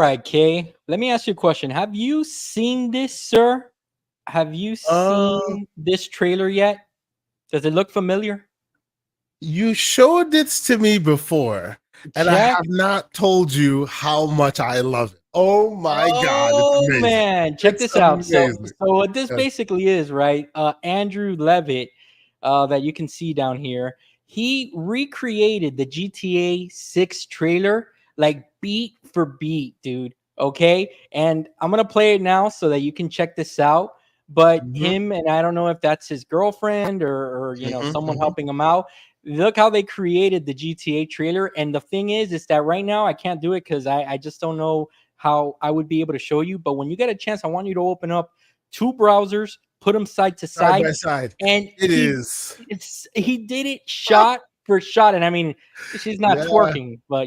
right, Kay. Let me ask you a question. Have you seen this, sir? Have you Uh, seen this trailer yet? Does it look familiar? you showed this to me before, and I Check. have not told you how much I love it. Oh my God, it's Oh amazing. man, check It's this out. So amazing. what this Yes. basically is, right? Andrew Levitt, that you can see down here, he recreated the GTA 6 trailer like beat for beat, dude. Okay, and I'm gonna play it now so that you can check this out. But Mhm, him, and I don't know if that's his girlfriend or mhm, someone mhm. helping him out. Look how they created the GTA trailer. And the thing is that right now I can't do it because I just don't know how I would be able to show you. But when you get a chance, I want you to open up two browsers, put them side to Side side, by side. and It is. he did it shot for shot. And I mean, she's not Yeah. twerking, but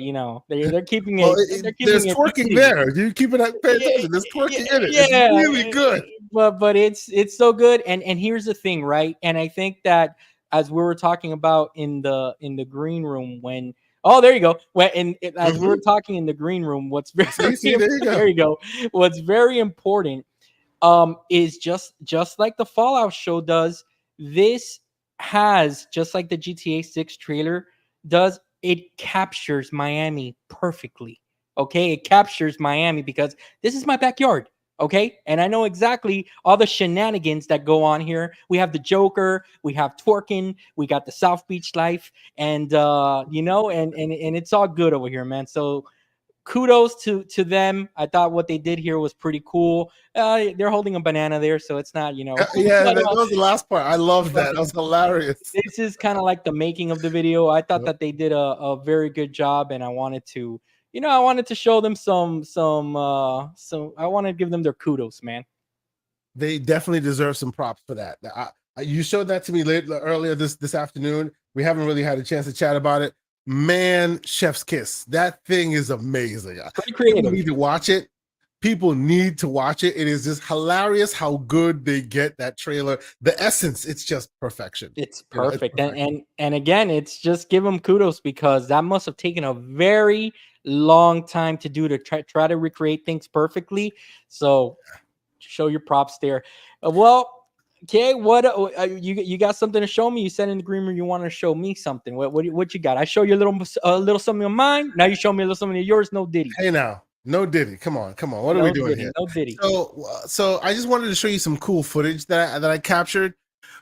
they're keeping Well, they're there's keeping it twerking PG. there. You keep it, pay Yeah, attention. There's twerking in it. It's yeah, really good. but it's so good. And here's the thing, right? And I think that as we were talking about in the green room when oh there you go when as we were Mhm. talking in the green room, what's very See, there you there go. you go. What's very important is just like the Fallout show does. This has just like the GTA 6 trailer does. It captures Miami perfectly. Okay, it captures Miami because this is my backyard. Okay, and I know exactly all the shenanigans that go on here. We have the Joker, we have twerking, we got the South Beach life, and and it's all good over here, man. So kudos to them. I thought what they did here was pretty cool. They're holding a banana there, so it's not Yeah, but, that was the last part. I love but that. That was hilarious. this is kind of like the making of the video. I thought that they did a very good job, and I wanted to I wanted to show them some I want to give them their kudos, man. They definitely deserve some props for that. You showed that to me earlier this afternoon. We haven't really had a chance to chat about it. Man, chef's kiss. That thing is amazing. Pretty People creative. need to watch it. People need to watch it. It is just hilarious how good they get that trailer. The essence, it's just perfection. It's It's perfect. And perfection. and again, it's just give them kudos because that must have taken a very long time to do to try to recreate things perfectly. So show your props there. Well, okay, what you got something to show me? You said in the green room you want to show me something. What you got? I show you a little something of mine. Now you show me a little something of yours. No Diddy. Hey now, no Diddy. Come on, come on. What are we No doing Diddy. here? No Diddy. So I just wanted to show you some cool footage that I captured.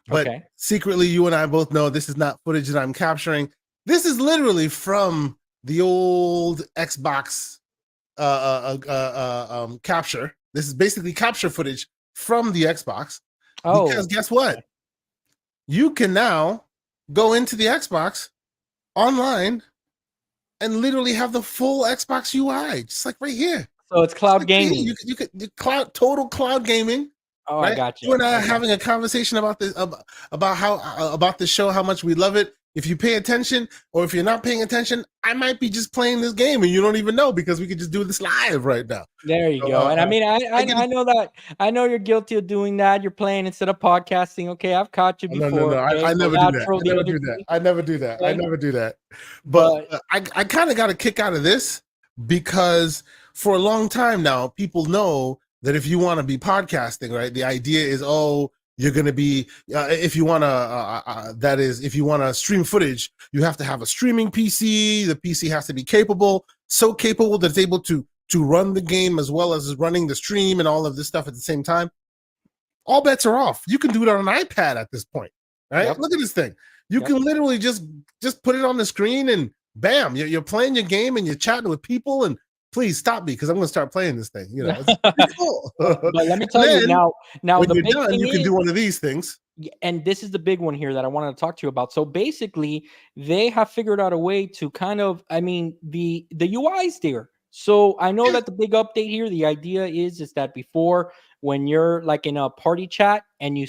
But Okay. secretly, you and I both know this is not footage that I'm capturing. This is literally from the old Xbox capture. This is basically capture footage from the Xbox because Oh. guess what? You can now go into the Xbox online and literally have the full Xbox UI, just like right here. So it's Just cloud like right here. gaming. You could total cloud gaming. Oh, I Right? got You you. and I I are got having a conversation about this about how about the show, how much we love it. If you pay attention, or if you're not paying attention, I might be just playing this game and you don't even know because we could just do this live right now. There you So, go. And I mean, I, I I get I know that I know you're guilty of doing that. You're playing instead of podcasting. Okay, I've caught you no, no, before. no. Okay, I go never do that. outro I the never other do that. day. I never do that. I Okay, never do that. But but I kind of got a kick out of this because for a long time now, people know that if you want to be podcasting, right, the idea is, oh, you're going to be, if you want to, that is, if you want to stream footage, you have to have a streaming PC. The PC has to be capable, so capable that it's able to run the game as well as running the stream and all of this stuff at the same time. All bets are off. You can do it on an iPad at this point, right? yep, Look at this thing. You yep. can literally just put it on the screen and bam, you're playing your game and you're chatting with people. And please stop me because I'm going to start playing this thing. It's pretty cool. But let me And tell you then now when the you're big done, thing you can is, do one of these things. and this is the big one here that I wanted to talk to you about. So basically, they have figured out a way to kind of, I mean, the UI is there. So I know Yeah. that the big update here, the idea is that before when you're like in a party chat and you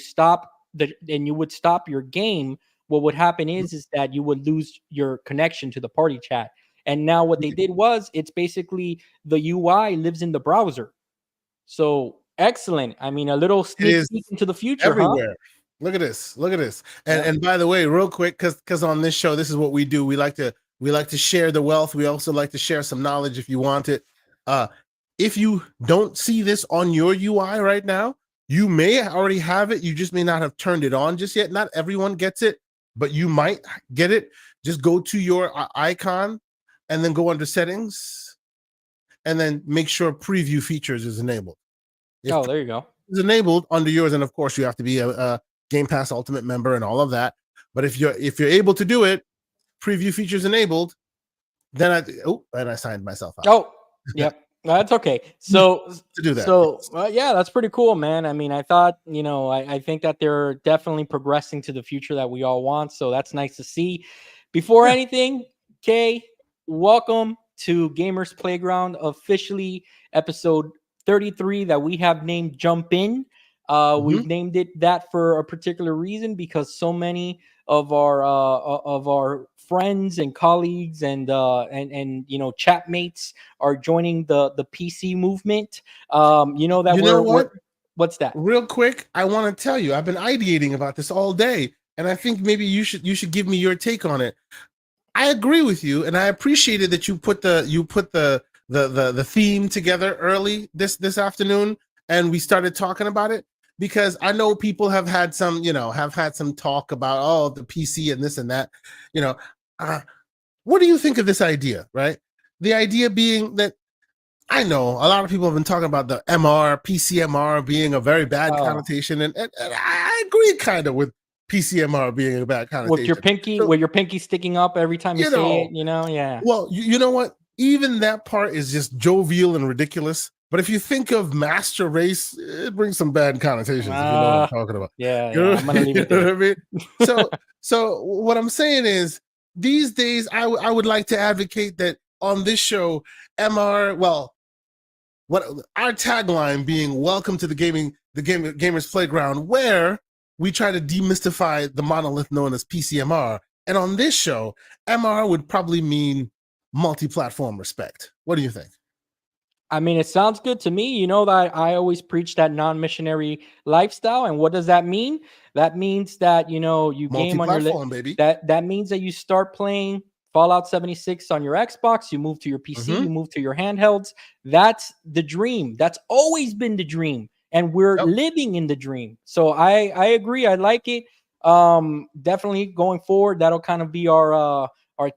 would stop your game, what would happen is that you would lose your connection to the party chat. And now what they did was it's basically the UI lives in the browser. So excellent. I mean, a little It sneak is peek into the future, huh? everywhere. Look at this. Look at this. And Yep. and by the way, real quick, because on this show, this is what we do. We like to share the wealth. We also like to share some knowledge if you want it. Uh if you don't see this on your UI right now, you may already have it. You just may not have turned it on just yet. Not everyone gets it, but you might get it. Just go to your icon and then go under settings and then make sure preview features is enabled. If Oh, there you go. it's enabled under yours, and of course you have to be a Game Pass Ultimate member and all of that. But if you're able to do it, preview features enabled, then I signed myself out. Oh, yep. That's okay. So, To do that. so yeah, that's pretty cool, man. I mean, I thought, I think that they're definitely progressing to the future that we all want. So that's nice to see. Before Yeah. anything, Kay, welcome to Gamers Playground, officially episode 33 that we have named Jump In. We've named it that for a particular reason because so many of our friends and colleagues and chat mates are joining the PC movement. That You know what? What's that? Real quick, I want to tell you, I've been ideating about this all day, and I think maybe you should give me your take on it. I agree with you, and I appreciated that you put the theme together early this afternoon, and we started talking about it because I know people have had some talk about the PC and this and that. What do you think of this idea? Right, the idea being that I know a lot of people have been talking about the PCMR being a very bad connotation, and I agree kind of with PCMR being a bad connotation. With your pinky sticking up every time you say it, yeah. Well, you know what? Even that part is just jovial and ridiculous. But if you think of Master Race, it brings some bad connotations. If you know what I'm talking about. Yeah, I'm gonna leave it there. What I mean? So what I'm saying is, these days I would like to advocate that on this show, MR. Well, what our tagline being "Welcome to the Gamers Playground," where we try to demystify the monolith known as PCMR. And on this show, MR would probably mean multi-platform respect. What do you think? I mean, it sounds good to me. You know that I always preach that non-missionary lifestyle, and what does that mean? That means that you game on your baby. That means that you start playing Fallout 76 on your Xbox. You move to your PC. You move to your handhelds. That's the dream. That's always been the dream, and we're living in the dream. So I agree. I like it. Definitely going forward, that'll kind of be our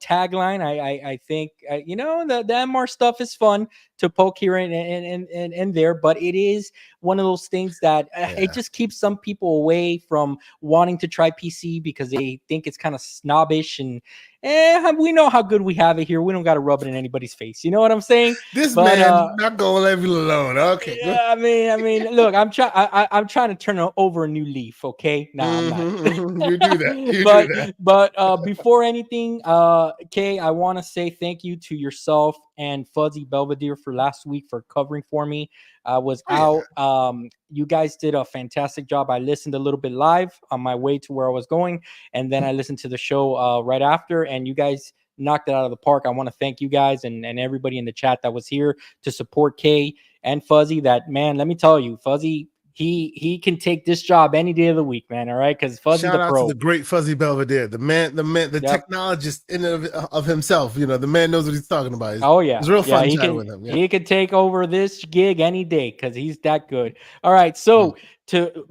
tagline. I think the MR stuff is fun to poke here and there, but it is one of those things that it just keeps some people away from wanting to try PC because they think it's kind of snobbish, and we know how good we have it here. We don't got to rub it in anybody's face. You know what I'm saying? This man not gonna leave you alone. Okay. Yeah, I mean, look, I'm trying to turn over a new leaf. Okay, I'm not. You do that. But before anything, Kay, I want to say thank you to yourself and Fuzzy Belvedere for last week for covering for me. I was out. You guys did a fantastic job. I listened a little bit live on my way to where I was going, and then I listened to the show right after, and you guys knocked it out of the park. I want to thank you guys and everybody in the chat that was here to support Kay and Fuzzy. That, man, let me tell you, Fuzzy, he can take this job any day of the week, man. All right, because Fuzzy's shout the out pro. to the great Fuzzy Belvedere, the technologist in of himself. The man knows what he's talking about. It's real fun chatting with him. Yeah. He could take over this gig any day because he's that good. All right, so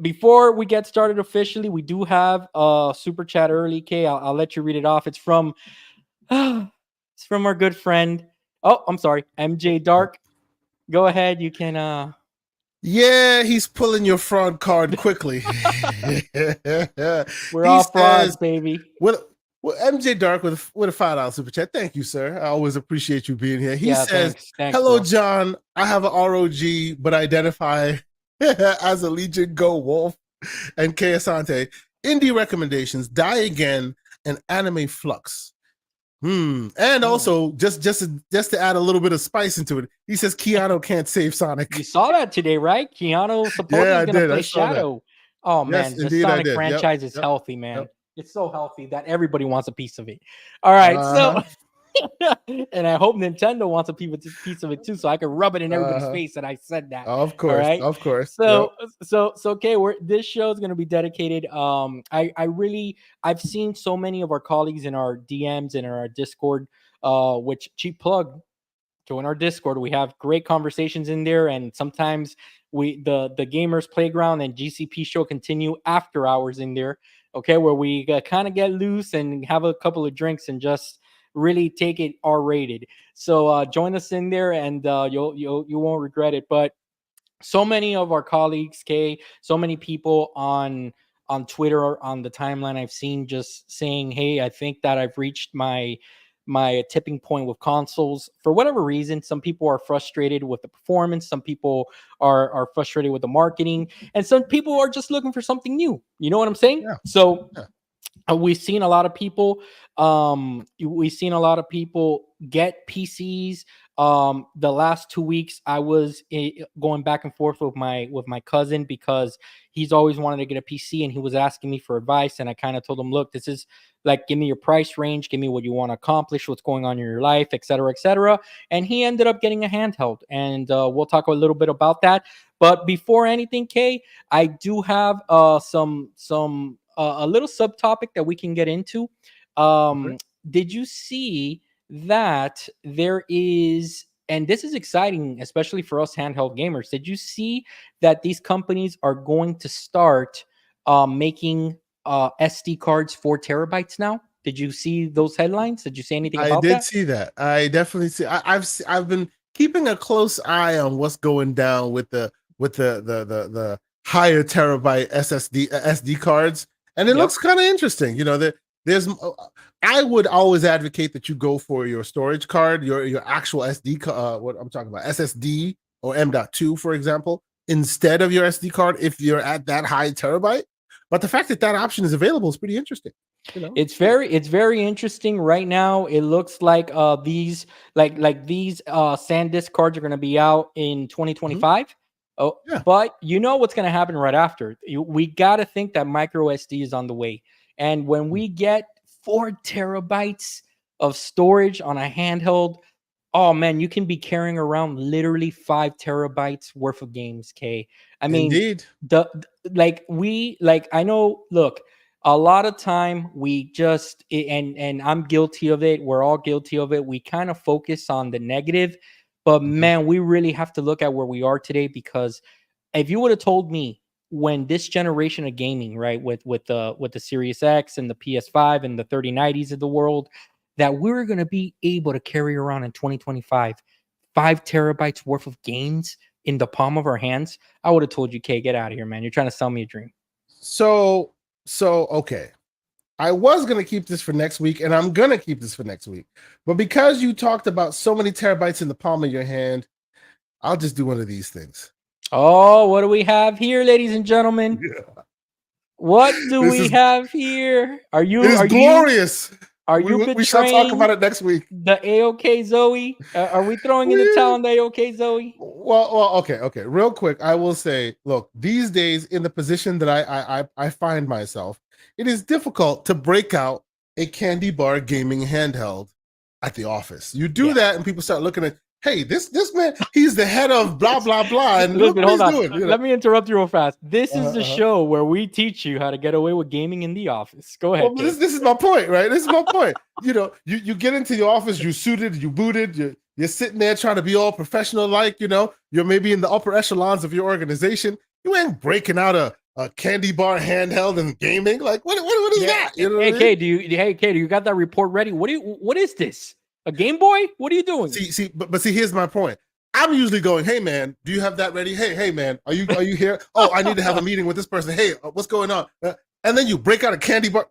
before we get started officially, we do have a super chat early. Kay, I'll let you read it off. It's from our good friend. Oh, I'm sorry, MJ Dark. Go ahead, you can. Yeah, he's pulling your fraud card quickly. We're all frauds, baby. Well, MJ Dark with a $5 super chat. Thank you, sir. I always appreciate you being here. He says, thanks, "Hello, bro. John. I have an ROG, but identify as a Legion Go Wolf and K Asante. Indie recommendations: Die Again and Anime Flux. And also, just to add a little bit of spice into it, he says Keanu can't save Sonic. You saw that today, right? Keanu supposedly going to play Shadow. That. Oh, man, yes, the Sonic franchise is healthy, man. It's so healthy that everybody wants a piece of it. All right, so... and I hope Nintendo wants a piece of it too, so I can rub it in everybody's face that I said that. Of course, right? Of course. So okay, this show is going to be dedicated. I've seen so many of our colleagues in our DMs and in our Discord, which cheap plug, join our Discord. We have great conversations in there, and sometimes the gamers playground and GCP show continue after hours in there. Okay, where we kind of get loose and have a couple of drinks and just really take it R rated. So join us in there, and you won't regret it. But so many of our colleagues, so many people on Twitter or on the timeline I've seen just saying, "Hey, I think that I've reached my tipping point with consoles." For whatever reason, some people are frustrated with the performance, some people are frustrated with the marketing, and some people are just looking for something new. You know what I'm saying? Yeah. So Yeah. we've seen a lot of people we've seen a lot of people get PCs. The last 2 weeks I was going back and forth with my cousin because he's always wanted to get a PC, and he was asking me for advice, and I kind of told him, look, this is like, give me your price range, give me what you want to accomplish, what's going on in your life, etc., etc. And he ended up getting a handheld, and we'll talk a little bit about that. But before anything, Kay, I do have some a little subtopic that we can get into. Okay. Did you see that there is, and this is exciting, especially for us handheld gamers? Did you see that these companies are going to start making SD cards 4 terabytes now? Did you see those headlines? Did you say anything I about did that? see that. I definitely see. I've been keeping a close eye on what's going down with the higher terabyte SD cards, and it Yep. looks kind of interesting. You know, there's I would always advocate that you go for your storage card, your actual what I'm talking about, SSD or M.2, for example, instead of your SD card if you're at that high terabyte. But the fact that that option is available is pretty interesting. You know, It's very interesting right now. It looks like these these SanDisk cards are going to be out in Mhm. 2025. Oh, Yeah. but you know what's going to happen right after? We got to think that micro SD is on the way. And when Mm. we get 4 terabytes of storage on a handheld, oh man, you can be carrying around literally 5 terabytes worth of games, K. I mean, Indeed. I know, look, a lot of time we just and I'm guilty of it, we're all guilty of it, we kind of focus on the negative, but Mhm. man, we really have to look at where we are today. Because if you would have told me when this generation of gaming, right, with the Series X and the PS5 and the 3090s of the world, that we were going to be able to carry around in 2025 5 terabytes worth of games in the palm of our hands, I would have told you, "Kay, get out of here, man. You're trying to sell me a dream." So okay. I was gonna keep this for next week, and I'm gonna keep this for next week. But because you talked about so many terabytes in the palm of your hand, I'll just do one of these things. Oh, what do we have here, ladies and gentlemen? Yeah. What do This we is have here? Are it you is are you glorious. are you We shall talk about betraying it next week. the AOK Zoe? Are we throwing in the towel We on the AOK Zoe? okay. Real quick, I will say, look, these days in the position that I find myself, it is difficult to break out a candy bar gaming handheld at the office. You do Yeah. that, and people start looking at, hey, this man, he's the head of blah blah blah, and look Listen, what hold he's on. doing. You know. Let me interrupt you real fast. This is the Uh-huh. show where we teach you how to get away with gaming in the office. Go Well, ahead, but Kay. this is my point, right? This is my point. You know, you get into the office, you suited, you booted, you're sitting there trying to be all professional, like, you know, you're maybe in the upper echelons of your organization. You ain't breaking out a candy bar handheld and gaming. Like, what is Yeah. that? You know Hey, what I mean? Kay, do you got that report ready? What is this? A Game Boy? What are you doing? But see, here's my point. I'm usually going, hey man, do you have that ready? Hey man, are you here? Oh, I need to have a meeting with this person. Hey, what's going on? And then you break out a candy bar.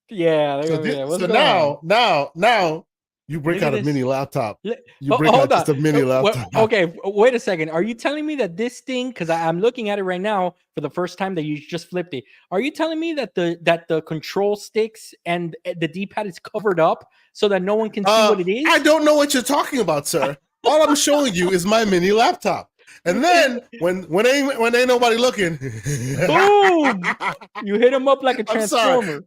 Yeah, So yeah. What's so going on? now you break Look at out a this. mini laptop. Li- You break out Hold on. just a mini laptop. Okay, wait a second. Are you telling me that this thing? Because I'm looking at it right now for the first time that you just flipped it. Are you telling me that the control sticks and the D-pad is covered up so that no one can see what it I is? don't know what you're talking about, sir. All I'm showing you is my mini laptop. And then when ain't nobody looking, Boom! You hit him up like a I'm sorry. transformer.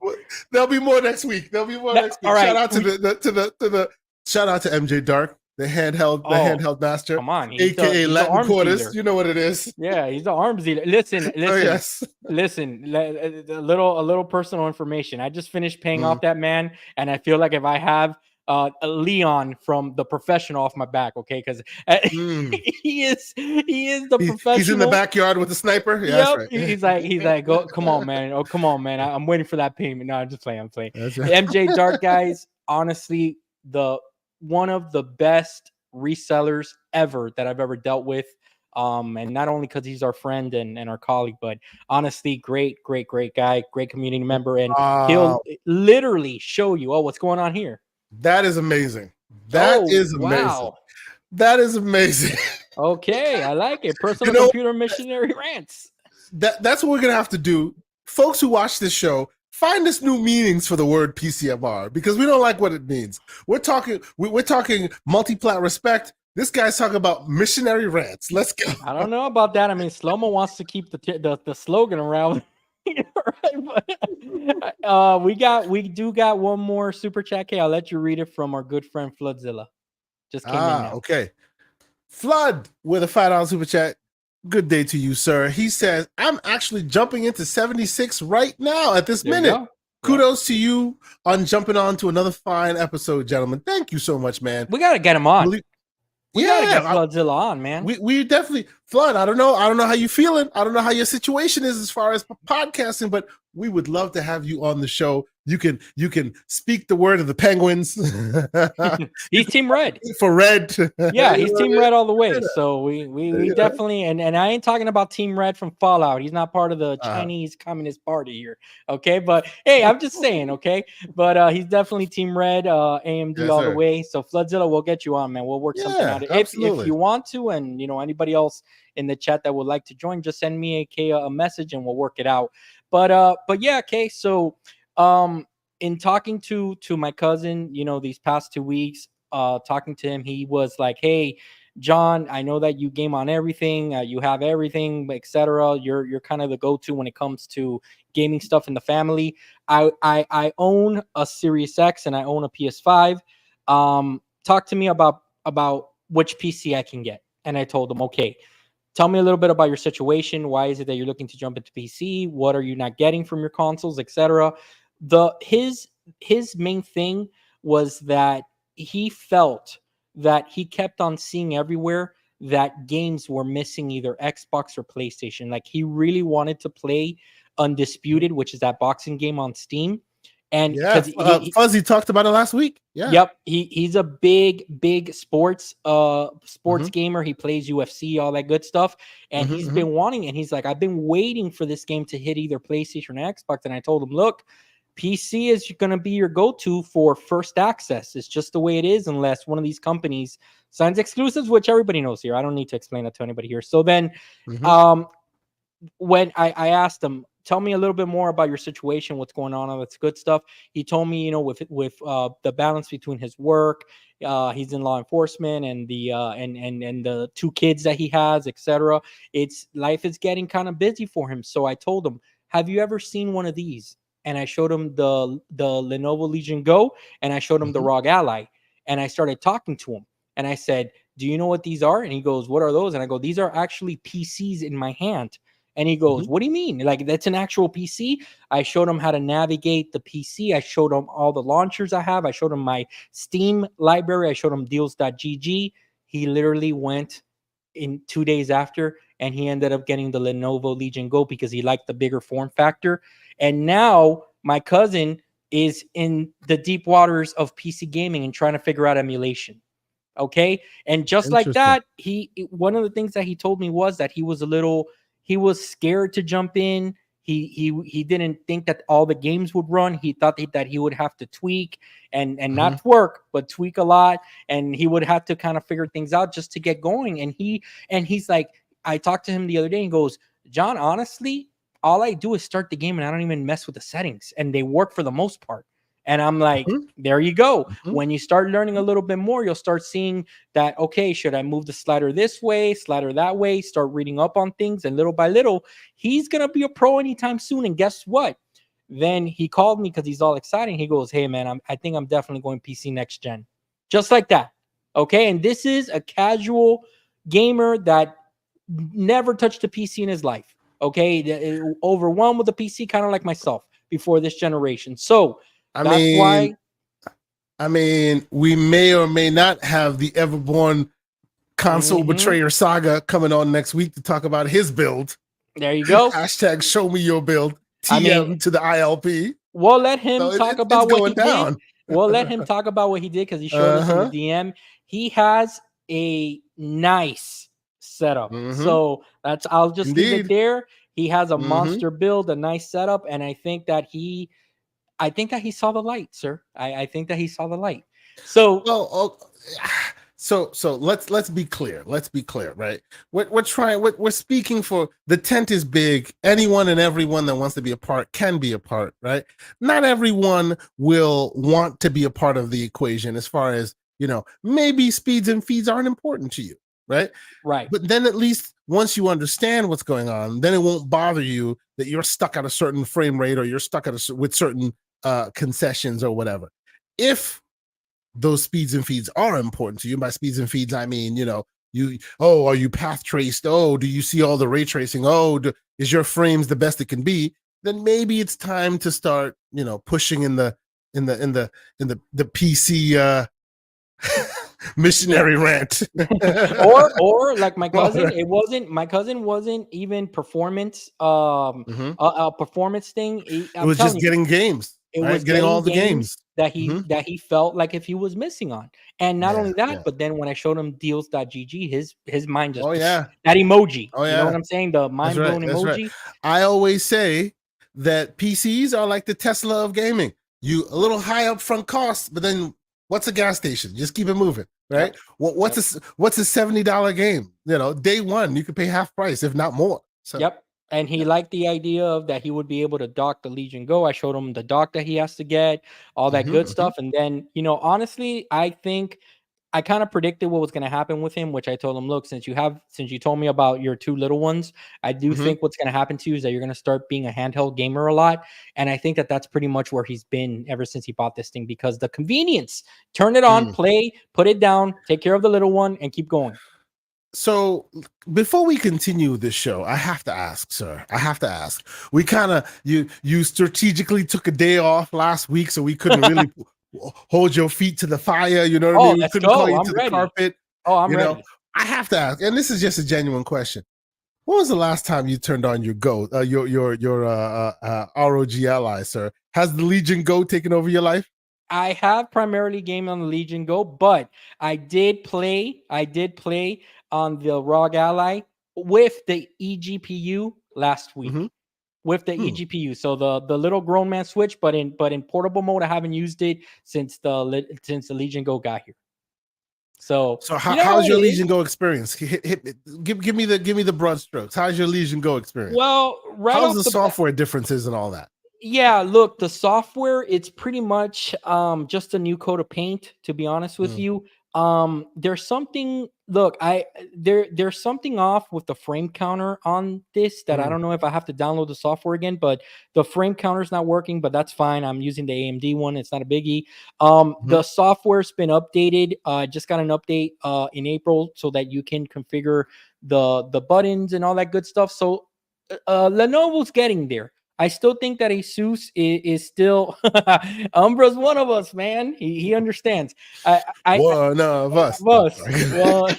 There'll be more next week. There'll be more next All week. Shout right. out to the shout out to MJ Dark, the Oh, handheld master, come on. aka He's the Latin arms quarters. dealer. You know what it is. Yeah, he's the arms dealer. Listen, Oh listen, yes. listen. A little personal information. I just finished paying Mhm. off that man, and I feel like if I have Leon from The Professional off my back, okay? Because Mm. he is the He's in the professional. backyard with the sniper. Yeah, that's Yep. right. He's like, go, come on, man. Oh, come on, man. I'm waiting for that payment. No, I'm just playing. I'm playing. That's right. MJ Dark guys, honestly, the one of the best resellers ever that I've ever dealt with. And not only because he's our friend and our colleague, but honestly, great guy, great community member, and he'll Wow, literally show you, oh, what's going on here. that is amazing. That Oh, is amazing. wow. That is amazing. Okay, I like it. You Personal know, computer missionary rants. that's what we're gonna have to do. Folks who watch this show, find us new meanings for the word PCMR because we don't like what it means. We're talking multi-plat respect. This guy's talking about missionary rants. Let's go. I don't know about that. I mean, Slomo wants to keep the slogan around. Right? But, we do got one more super chat. Okay, I'll let you read it from our good friend Floodzilla. Just came in now. Okay. Flood with a $5 super chat. Good day to you, sir. He says, I'm actually jumping into 76 right now at this There you minute. go. Kudos to you on jumping on to another fine episode, gentlemen. Thank you so much, man. We gotta get him on. We gotta get I- Floodzilla on, man. we definitely Flood. I don't know how you feeling. I don't know how your situation is as far as podcasting, but we would love to have you on the show. You can speak the word of the Penguins. He's Team Red. For Red. Yeah, he's You know Team what I Red all the way. Yeah. So we Yeah. definitely and I ain't talking about Team Red from Fallout. He's not part of the Uh-huh. Chinese Communist Party here. Okay, but hey, I'm just saying, okay. But he's definitely Team Red, AMD Yes, all the sir. way. So Floodzilla, we'll get you on, man. We'll work something Yeah, out. If absolutely. you want to, and anybody else in the chat that would like to join, just send me a message and we'll work it out. But yeah, okay. So in talking to my cousin, these past 2 weeks, talking to him, he was like, hey, John, I know that you game on everything, you have everything, etc. You're kind of the go-to when it comes to gaming stuff in the family. I own a Series X and I own a PS5. Talk to me about which PC I can get. And I told him, okay, tell me a little bit about your situation. Why is it that you're looking to jump into PC? What are you not getting from your consoles, etc. His main thing was that he felt that he kept on seeing everywhere that games were missing either Xbox or PlayStation. Like he really wanted to play Undisputed, which is that boxing game on Steam. And Yeah, because Fuzzy talked about it last week. Yeah. Yep, he's a big sports gamer. He plays UFC, all that good stuff, and he's been wanting. And he's like, I've been waiting for this game to hit either PlayStation or Xbox. And I told him, look, PC is going to be your go-to for first access. It's just the way it is, unless one of these companies signs exclusives, which everybody knows here. I don't need to explain that to anybody here. So then, when I asked him, tell me a little bit more about your situation, what's going on, all that's good stuff. He told me, with the balance between his work, he's in law enforcement, and the and the 2 kids that he has, etc. It's life is getting kind of busy for him. So I told him, have you ever seen one of these? And I showed him the Lenovo Legion Go, and I showed him the ROG Ally, and I started talking to him, and I said, do you know what these are? And he goes, what are those? And I go, these are actually PCs in my hand. And he goes, what do you mean? Like, that's an actual PC? I showed him how to navigate the PC. I showed him all the launchers I have. I showed him my Steam library. I showed him deals.gg. He literally went in 2 days after, and he ended up getting the Lenovo Legion Go because he liked the bigger form factor. And now my cousin is in the deep waters of PC gaming and trying to figure out emulation. Okay. And just like that, one of the things that he told me was that he was scared to jump in. He didn't think that all the games would run. He thought that he would have to tweak and not work, but tweak a lot. And he would have to kind of figure things out just to get going. And he's like, I talked to him the other day and goes, John, honestly, all I do is start the game and I don't even mess with the settings, and they work for the most part. And I'm like, there you go. When you start learning a little bit more, you'll start seeing that, okay, should I move the slider this way, slider that way, start reading up on things. And little by little, he's going to be a pro anytime soon. And guess what? Then he called me because he's all excited. He goes, hey, man, I think I'm definitely going PC next gen. Just like that. Okay. And this is a casual gamer that never touched a PC in his life. Okay. Overwhelmed with the PC, kind of like myself before this generation. So, that's why I mean, we may or may not have the Everborn console Hmm. betrayer saga coming on next week to talk about his build. There you go. Hashtag show me your build. I mean, TM to the ILP. we'll let So him talk it's about what going he did. down. We'll let him talk about what he did because he showed us in the Uh-huh. DM. He has a nice setup. Mm-hmm. So I'll just leave it Indeed. there. He has a Mm-hmm. monster build, a nice setup, and I think that he saw the light, sir. I think that he saw the light. So Well, so let's be clear. Let's be clear, right? We're trying. We're speaking for the tent is big. Anyone and everyone that wants to be a part can be a part, right? Not everyone will want to be a part of the equation. As far as maybe speeds and feeds aren't important to you, right? right. But then at least once you understand what's going on, then it won't bother you that you're stuck at a certain frame rate or you're stuck with certain concessions or whatever. If those speeds and feeds are important to you, and by speeds and feeds I mean are you path traced? Oh, do you see all the ray tracing? Oh, is your frames the best it can be? Then maybe it's time to start pushing in the PC Yeah. missionary rant. or like Right. my cousin wasn't even Mhm. a performance thing. It I'm was telling just you, getting games, it right? was Getting all getting the games games. that Mhm. he felt like if he was missing on. And not Yeah, only that, yeah. but then when I showed him deals.gg, his mind just Oh yeah. that emoji. Oh You know yeah. what I'm saying? The That's mind right. blown That's right. emoji. I always say that PCs are like the Tesla of gaming. You a little high upfront cost, but then what's a gas station? Just keep it moving, right? Yep. What's Yep. a $70 game? Day one you could pay half price, if not more. So Yep. And he yeah. liked the idea of that he would be able to dock the Legion Go. I showed him the dock that he has to get, all that Mm-hmm, good mm-hmm, stuff. And then, honestly, I think I kind of predicted what was going to happen with him, which I told him, look, since you told me about your two little ones, I do mm-hmm. think what's going to happen to you is that you're going to start being a handheld gamer a lot. And I think that that's pretty much where he's been ever since he bought this thing because the convenience, turn it on, Mm. play, put it down, take care of the little one, and keep going. So before we continue this show, I have to ask, sir. I have to ask. We kind of you strategically took a day off last week, so we couldn't really hold your feet to the fire. You know what I Oh, mean? We let's couldn't call go. you I'm to the ready. carpet. Oh, I'm You know, ready. I have to ask, and this is just a genuine question. When was the last time you turned on your Go, your ROG Ally, sir? Has the Legion Go taken over your life? I have primarily gamed on the Legion Go, but I did play on the ROG Ally with the eGPU last Mm-hmm. week. With the Hmm. eGPU. So the little grown man switch, but in portable mode, I haven't used it since the Legion Go got here. So So you know how's what your it is? Legion Go experience? Give me the broad strokes. How's your Legion Go experience? Well, right How's off the the bat, software differences and all that? yeah, look, the software, it's pretty much just a new coat of paint, to be honest with Mm, you. There's something look, there's something off with the frame counter on this that I mm, don't know if I have to download the software again, but the frame counter's not working, but that's fine. I'm using the AMD one, it's not a biggie. mhm, The software's been updated. Just got an update in April so that you can configure the buttons and all that good stuff. So Lenovo's getting there. I still think that Jesus is still Umbra's one of us, man. He understands. I one of us. No, was sorry. well.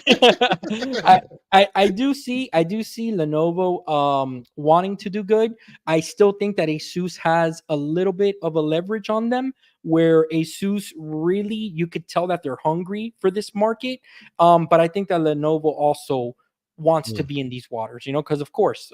I, I do see Lenovo wanting to do good. I still think that Asus has a little bit of a leverage on them, where Asus really you could tell that they're hungry for this market. But I think that Lenovo also wants to Mm. be in these waters, because of course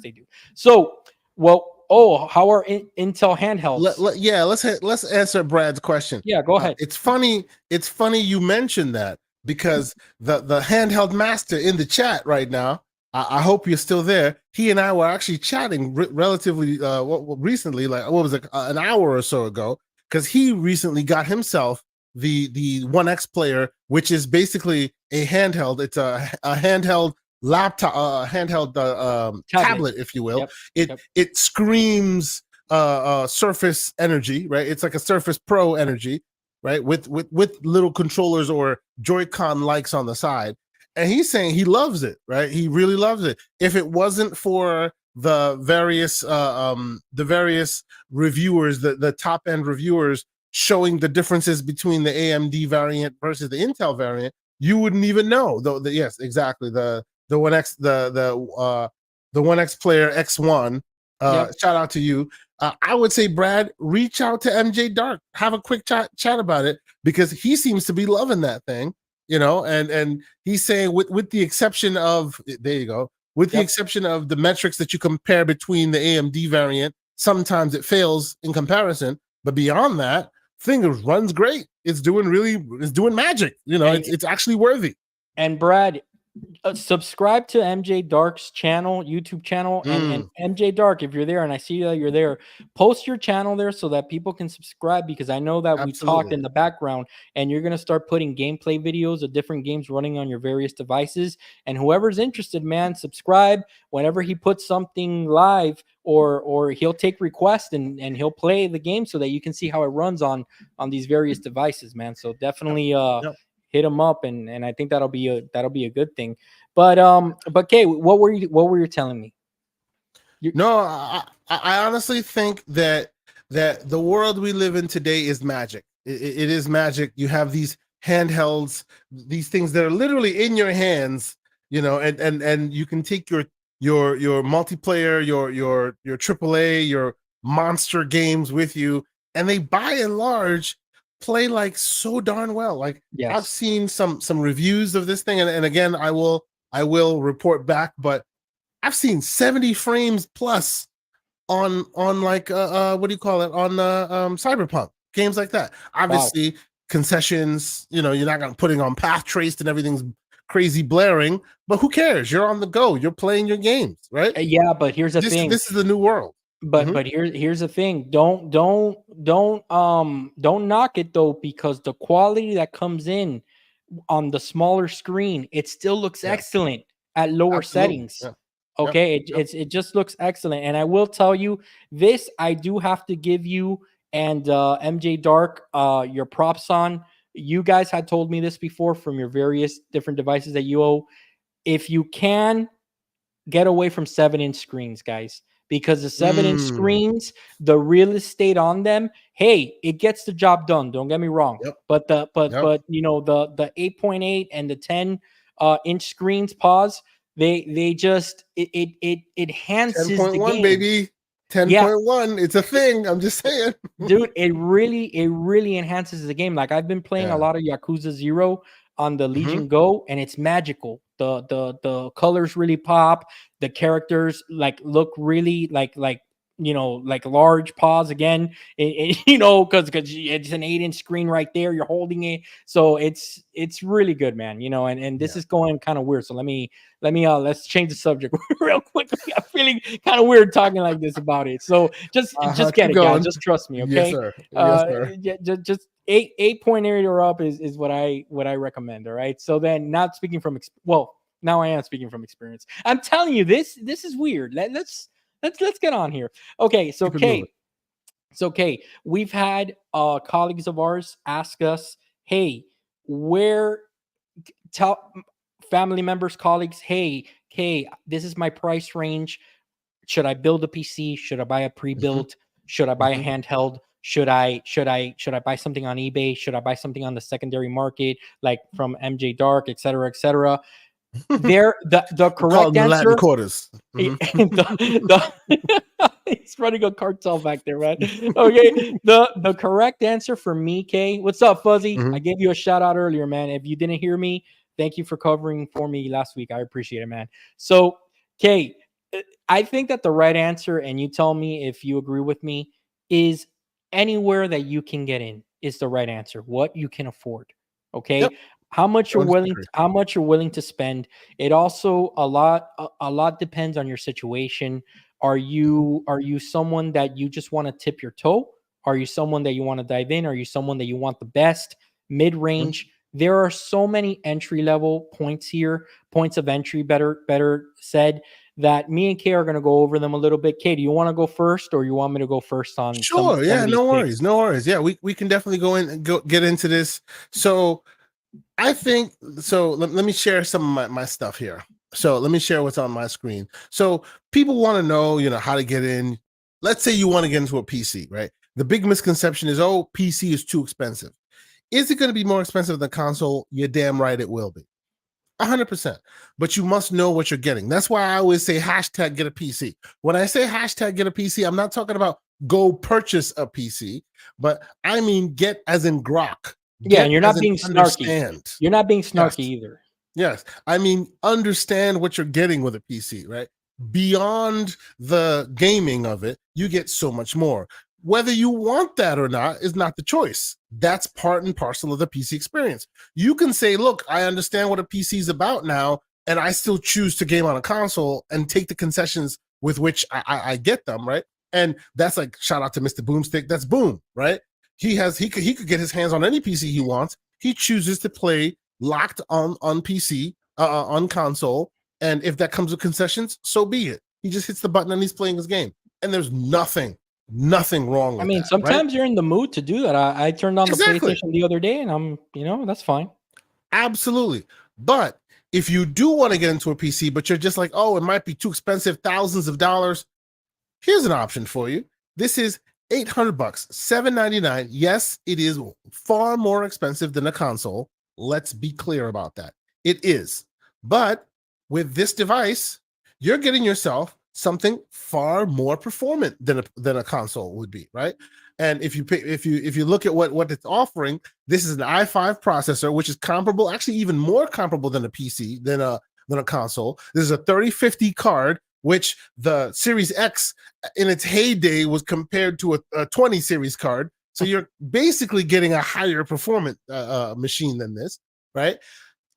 they do. So, well, how are Intel handhelds? Yeah, let's answer Brad's question. Yeah, go ahead. It's funny. It's funny you mentioned that because the handheld master in the chat right now. I hope you're still there. He and I were actually chatting relatively recently, like what was it, an hour or so ago, because he recently got himself the One X player, which is basically a handheld. It's a handheld laptop, handheld Tablet. tablet, if you will. Yep. It Yep. it screams Surface energy, right? It's like a Surface Pro energy, right? With little controllers or Joy-Con likes on the side. And he's saying he loves it, right? He really loves it. If it wasn't for the various reviewers, the top end reviewers showing the differences between the AMD variant versus the Intel variant, you wouldn't even know. Though, yes, exactly. The One X, the One X Player X1. Yep. Shout out to you. I would say, Brad, reach out to MJ Dark, have a quick chat about it, because he seems to be loving that thing, and he's saying with the exception of, there you go, with the Yep. exception of the metrics that you compare between the AMD variant, sometimes it fails in comparison, but beyond that, thing runs great. It's doing magic. And, It's actually worthy. and Brad, subscribe to MJ Dark's channel, YouTube channel, and MJ Dark, if you're there and I see that you're there, post your channel there so that people can subscribe, because I know that we talked Absolutely. in the background, and you're going to start putting gameplay videos of different games running on your various devices, and whoever's interested, man, subscribe. Whenever he puts something live, or he'll take requests and he'll play the game so that you can see how it runs on these various devices, man. So definitely Yep. hit them up, and I think that'll be a good thing. But Kay, what were you telling me? No, I honestly think that the world we live in today is magic. It is magic. You have these handhelds, these things that are literally in your hands, and you can take your multiplayer, your AAA, your monster games with you, and they by and large play like so darn well. Like, Yes. I've seen some reviews of this thing, and again, I will report back, but I've seen 70 frames plus on like what do you call it, on Cyberpunk games like that. Obviously, wow. Concessions, you're not gonna putting on path traced and everything's crazy blaring, but who cares? You're on the go. You're playing your games, right? Yeah, but here's the thing. This is the new world. But here's the thing. Don't knock it though, because the quality that comes in on the smaller screen, it still looks excellent at lower settings. Yeah. Okay, it just looks excellent. And I will tell you this, I do have to give you and MJ Dark your props on. You guys had told me this before from your various different devices that you own. If you can, get away from 7-inch screens, guys, because the 7-inch screens, the real estate on them, hey, it gets the job done. Don't get me wrong. But the 8.8 and the 10 inch screens, they just it enhances 10.1, the game, baby. 10.1, it's a thing. I'm just saying. Dude, it really enhances the game. Like, I've been playing a lot of Yakuza 0 on the Legion Go, and it's magical. The colors really pop. The characters look really like large paws again. Because it's an 8-inch screen right there. You're holding it, so it's really good, man. And this is going kind of weird. So let's change the subject real quickly. I'm feeling kind of weird talking like this about it. So just get it, guys. Just trust me, okay? Yes, sir. Yes, sir. Just 8.8 or up is what I recommend. All right. So then, not speaking from now I am speaking from experience. I'm telling you, this is weird. Let's get on here. Okay. So Kay, we've had colleagues of ours ask us, hey, tell family members, colleagues, hey, Kay, this is my price range. Should I build a PC? Should I buy a pre-built? Should I buy a handheld? Should I buy something on eBay? Should I buy something on the secondary market, like from MJ Dark, et cetera, et cetera? The correct answer. Latin quarters. He's running a cartel back there, man. Okay, the correct answer for me, Kay. What's up, Fuzzy? I gave you a shout out earlier, man. If you didn't hear me, thank you for covering for me last week. I appreciate it, man. So, Kay, I think that the right answer, and you tell me if you agree with me, is anywhere that you can get in is the right answer. What you can afford. Okay. Yep. How much you're willing to spend. It also a lot depends on your situation. Are you someone that you just want to tip your toe? Are you someone that you want to dive in? Are you someone that you want the best mid-range? There are so many entry level points here, points of entry, better said, that me and Kay are going to go over them a little bit. Kay, do you want to go first, or you want me to go first on? Sure. No worries. Yeah, we can definitely get into this. So I think so. Let me share some of my stuff here. So let me share what's on my screen. So people want to know, how to get in. Let's say you want to get into a PC, right? The big misconception is, oh, PC is too expensive. Is it going to be more expensive than console? You're damn right it will be. 100%. But you must know what you're getting. That's why I always say hashtag get a PC. When I say hashtag get a PC, I'm not talking about go purchase a PC, but I mean get as in grok. Yeah, and Get you're as not in being snarky. understand. You're not being Yes. snarky either. Yes. I mean, understand what you're getting with a PC, right? Beyond the gaming of it, you get so much more. Whether you want that or not is not the choice. That's part and parcel of the PC experience. You can say, look, I understand what a PC is about now, and I still choose to game on a console and take the concessions with which I get them, right? And that's like, shout out to Mr. Boomstick. That's Boom, right? He could get his hands on any PC he wants. He chooses to play locked on PC, on console, and if that comes with concessions, so be it. He just hits the button and he's playing his game, and there's nothing wrong with that. I mean, that, sometimes right? you're in the mood to do that. I turned on Exactly. the PlayStation the other day, and that's fine. Absolutely. But if you do want to get into a PC, but you're just like, oh, it might be too expensive, thousands of dollars, here's an option for you. This is $800, $799. Yes, it is far more expensive than a console. Let's be clear about that. It is. But with this device, you're getting yourself something far more performant than a console would be, right? And if you look at what it's offering, this is an i5 processor, which is comparable, actually even more comparable than a PC, than a console. This is a 3050 card, which the Series X in its heyday was compared to a 20 series card. So you're basically getting a higher performant machine than this, right?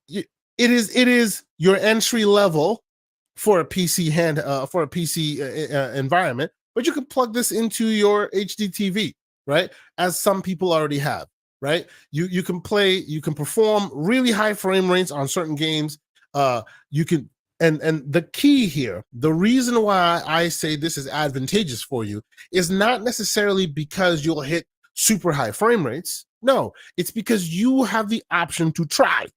It is your entry level for a PC environment, but you can plug this into your HD TV, right? As some people already have, right? You can perform really high frame rates on certain games. You can. And the key here, the reason why I say this is advantageous for you is not necessarily because you'll hit super high frame rates. No, it's because you have the option to try.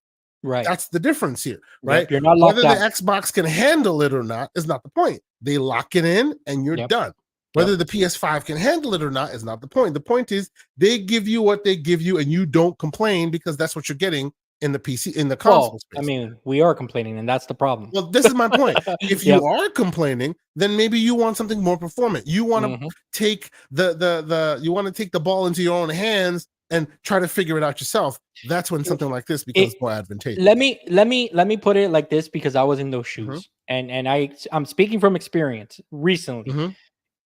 Right. That's the difference here, right? Yep, you're not locked Whether out. the Xbox can handle it or not is not the point. They lock it in and you're done. Whether the PS5 can handle it or not is not the point. The point is they give you what they give you and you don't complain because that's what you're getting in the PC, in the console space. I mean, we are complaining, and that's the problem. Well, this is my point. If you are complaining, then maybe you want something more performant. You want to take you want to take the ball into your own hands and try to figure it out yourself. That's when something like this becomes more advantageous. Let me put it like this, because I was in those shoes, and I'm speaking from experience recently.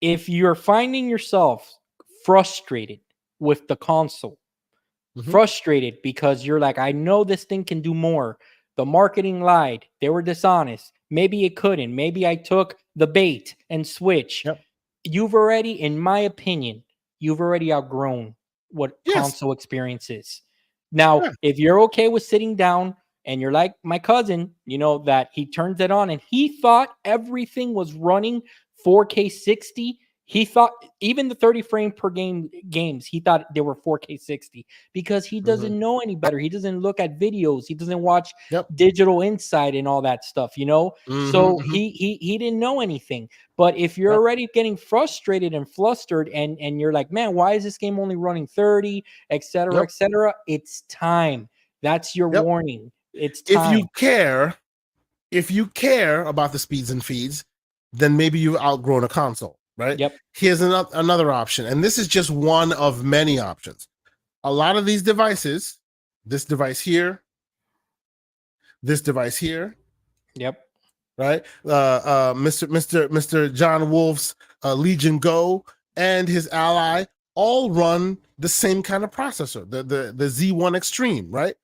If you're finding yourself frustrated with the console, frustrated because you're like, I know this thing can do more. The marketing lied. They were dishonest. Maybe it couldn't. Maybe I took the bait and switch. You've already, in my opinion, you've already outgrown what console experience is. Now, if you're okay with sitting down and you're like my cousin, that he turns it on and he thought everything was running 4K 60. He thought even the 30 frame per games, he thought they were 4K 60 because he doesn't know any better. He doesn't look at videos. He doesn't watch Digital Insight and all that stuff, So he didn't know anything. But if you're already getting frustrated and flustered and you're like, man, why is this game only running 30, et cetera, it's time. That's your warning. It's time. If you care about the speeds and feeds, then maybe you've outgrown a console. Right? Here's another option. And this is just one of many options. A lot of these devices, this device here, this device here. Right? Mr. John Wolf's Legion Go and his ally all run the same kind of processor, the Z1 Extreme, right?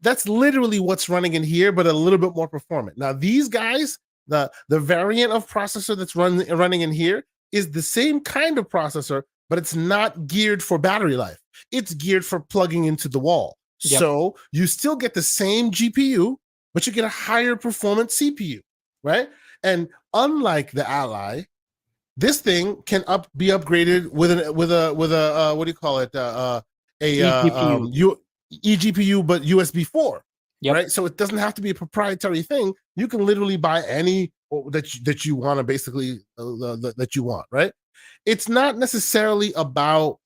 That's literally what's running in here, but a little bit more performant. Now, these guys, the variant of processor that's running in here is the same kind of processor, but it's not geared for battery life. It's geared for plugging into the wall. So you still get the same GPU, but you get a higher performance CPU, right? And unlike the Ally, this thing can be upgraded with a what do you call it? eGPU, but USB 4. Right, so it doesn't have to be a proprietary thing. You can literally buy any that you want to basically that you want, right? It's not necessarily about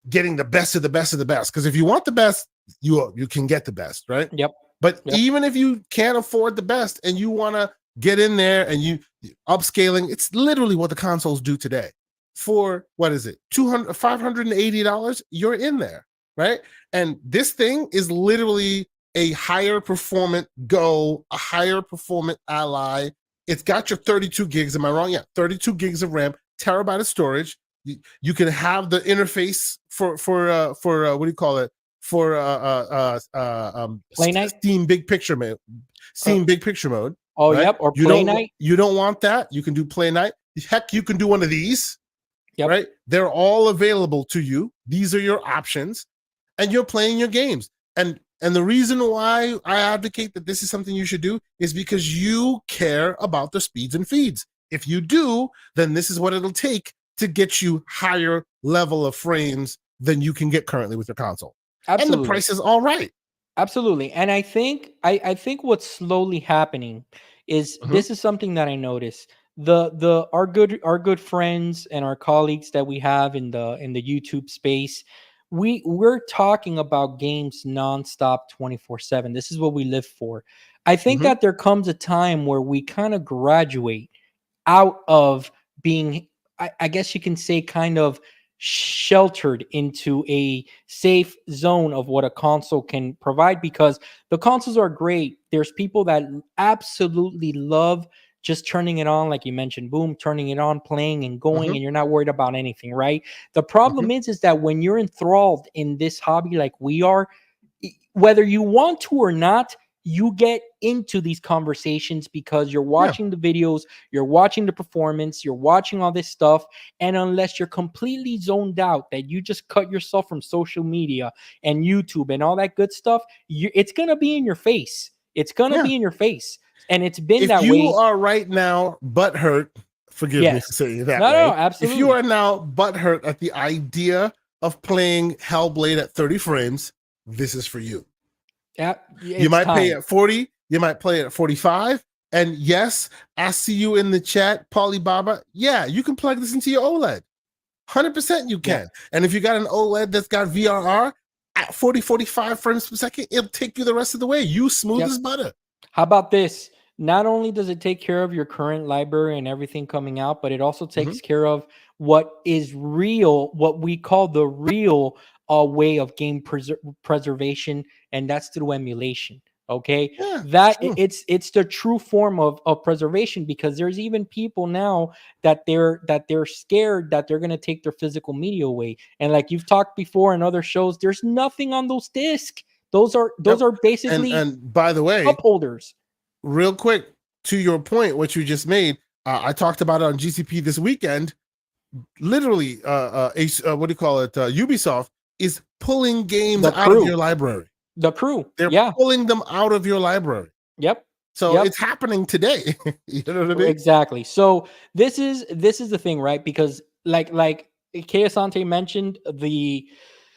getting the best of the best of the best. Because if you want the best, you can get the best, right? Yep. But Yep. even if you can't afford the best and you want to get in there and you upscaling, it's literally what the consoles do today. For what is it, $580, you're in there, right? And this thing is literally a higher performant Go, a higher performant Ally. It's got your 32 gigs. Am I wrong? Yeah, 32 gigs of RAM, terabyte of storage. You can have the interface for what do you call it, for Play night. Steam Big Picture mode. Uh, Steam Big Picture mode, oh, right? yep. Or play night. You don't want that. You can do Play Night. Heck, you can do one of these, Yep. right? They're all available to you. These are your options, and you're playing your games. And the reason why I advocate that this is something you should do is because you care about the speeds and feeds. If you do, then this is what it'll take to get you higher level of frames than you can get currently with your console. Absolutely. And the price is all right. Absolutely. And I think what's slowly happening is this is something that I notice. The our good friends and our colleagues that we have in the YouTube space, we're talking about games nonstop 24/7. This is what we live for. I think that there comes a time where we kind of graduate out of being, I guess you can say, kind of sheltered into a safe zone of what a console can provide, because the consoles are great. There's people that absolutely love just turning it on, like you mentioned, boom, turning it on, playing and going, and you're not worried about anything, right? The problem is that when you're enthralled in this hobby like we are, whether you want to or not, you get into these conversations because you're watching the videos, you're watching the performance, you're watching all this stuff. And unless you're completely zoned out, that you just cut yourself from social media and YouTube and all that good stuff, it's going to be in your face. It's going to be in your face. And it's been If that you way. are right now butthurt, forgive me Yes. for saying it that No, way. absolutely. If you are now butthurt at the idea of playing Hellblade at 30 frames, this is for you. Yeah, You might time. pay at 40, you might play it at 45. And yes, I see you in the chat, Polybaba. Yeah, you can plug this into your OLED. 100% you can. And if you got an OLED that's got VRR at 40, 45 frames per second, it'll take you the rest of the way. You smooth as butter. How about this? Not only does it take care of your current library and everything coming out, but it also takes care of what is real, what we call the real way of game preservation, and that's through emulation. Okay, it's the true form of preservation, because there's even people now that they're scared that they're going to take their physical media away. And like you've talked before in other shows, there's nothing on those discs. Those are basically and by the way, cup holders. Real quick, to your point, what you just made, I talked about it on GCP this weekend. Literally, what do you call it? Ubisoft is pulling games out of your library. The crew, they're pulling them out of your library. Yep. So it's happening today. You know what I mean? Exactly. So this is the thing, right? Because like Kay Asante mentioned, the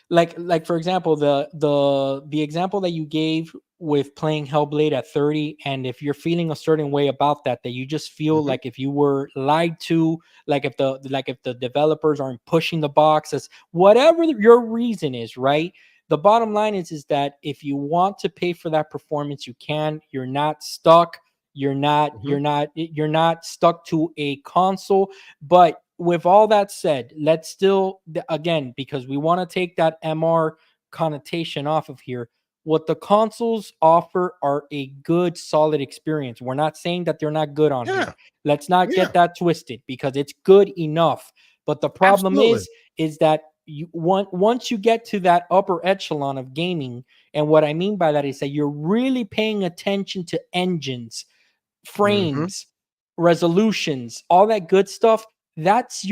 like for example, the example that you gave with playing Hellblade at 30, and if you're feeling a certain way about that you just feel like if you were lied to, like if the developers aren't pushing the boxes, whatever your reason is, right? The bottom line is that if you want to pay for that performance, you can. You're not stuck. You're not stuck to a console. But with all that said, let's still, again, because we want to take that MR connotation off of here, what the consoles offer are a good, solid experience. We're not saying that they're not good on here. Let's not get that twisted, because it's good enough. But the problem is that once you get to that upper echelon of gaming, and what I mean by that is that you're really paying attention to engines, frames, resolutions, all that good stuff. That's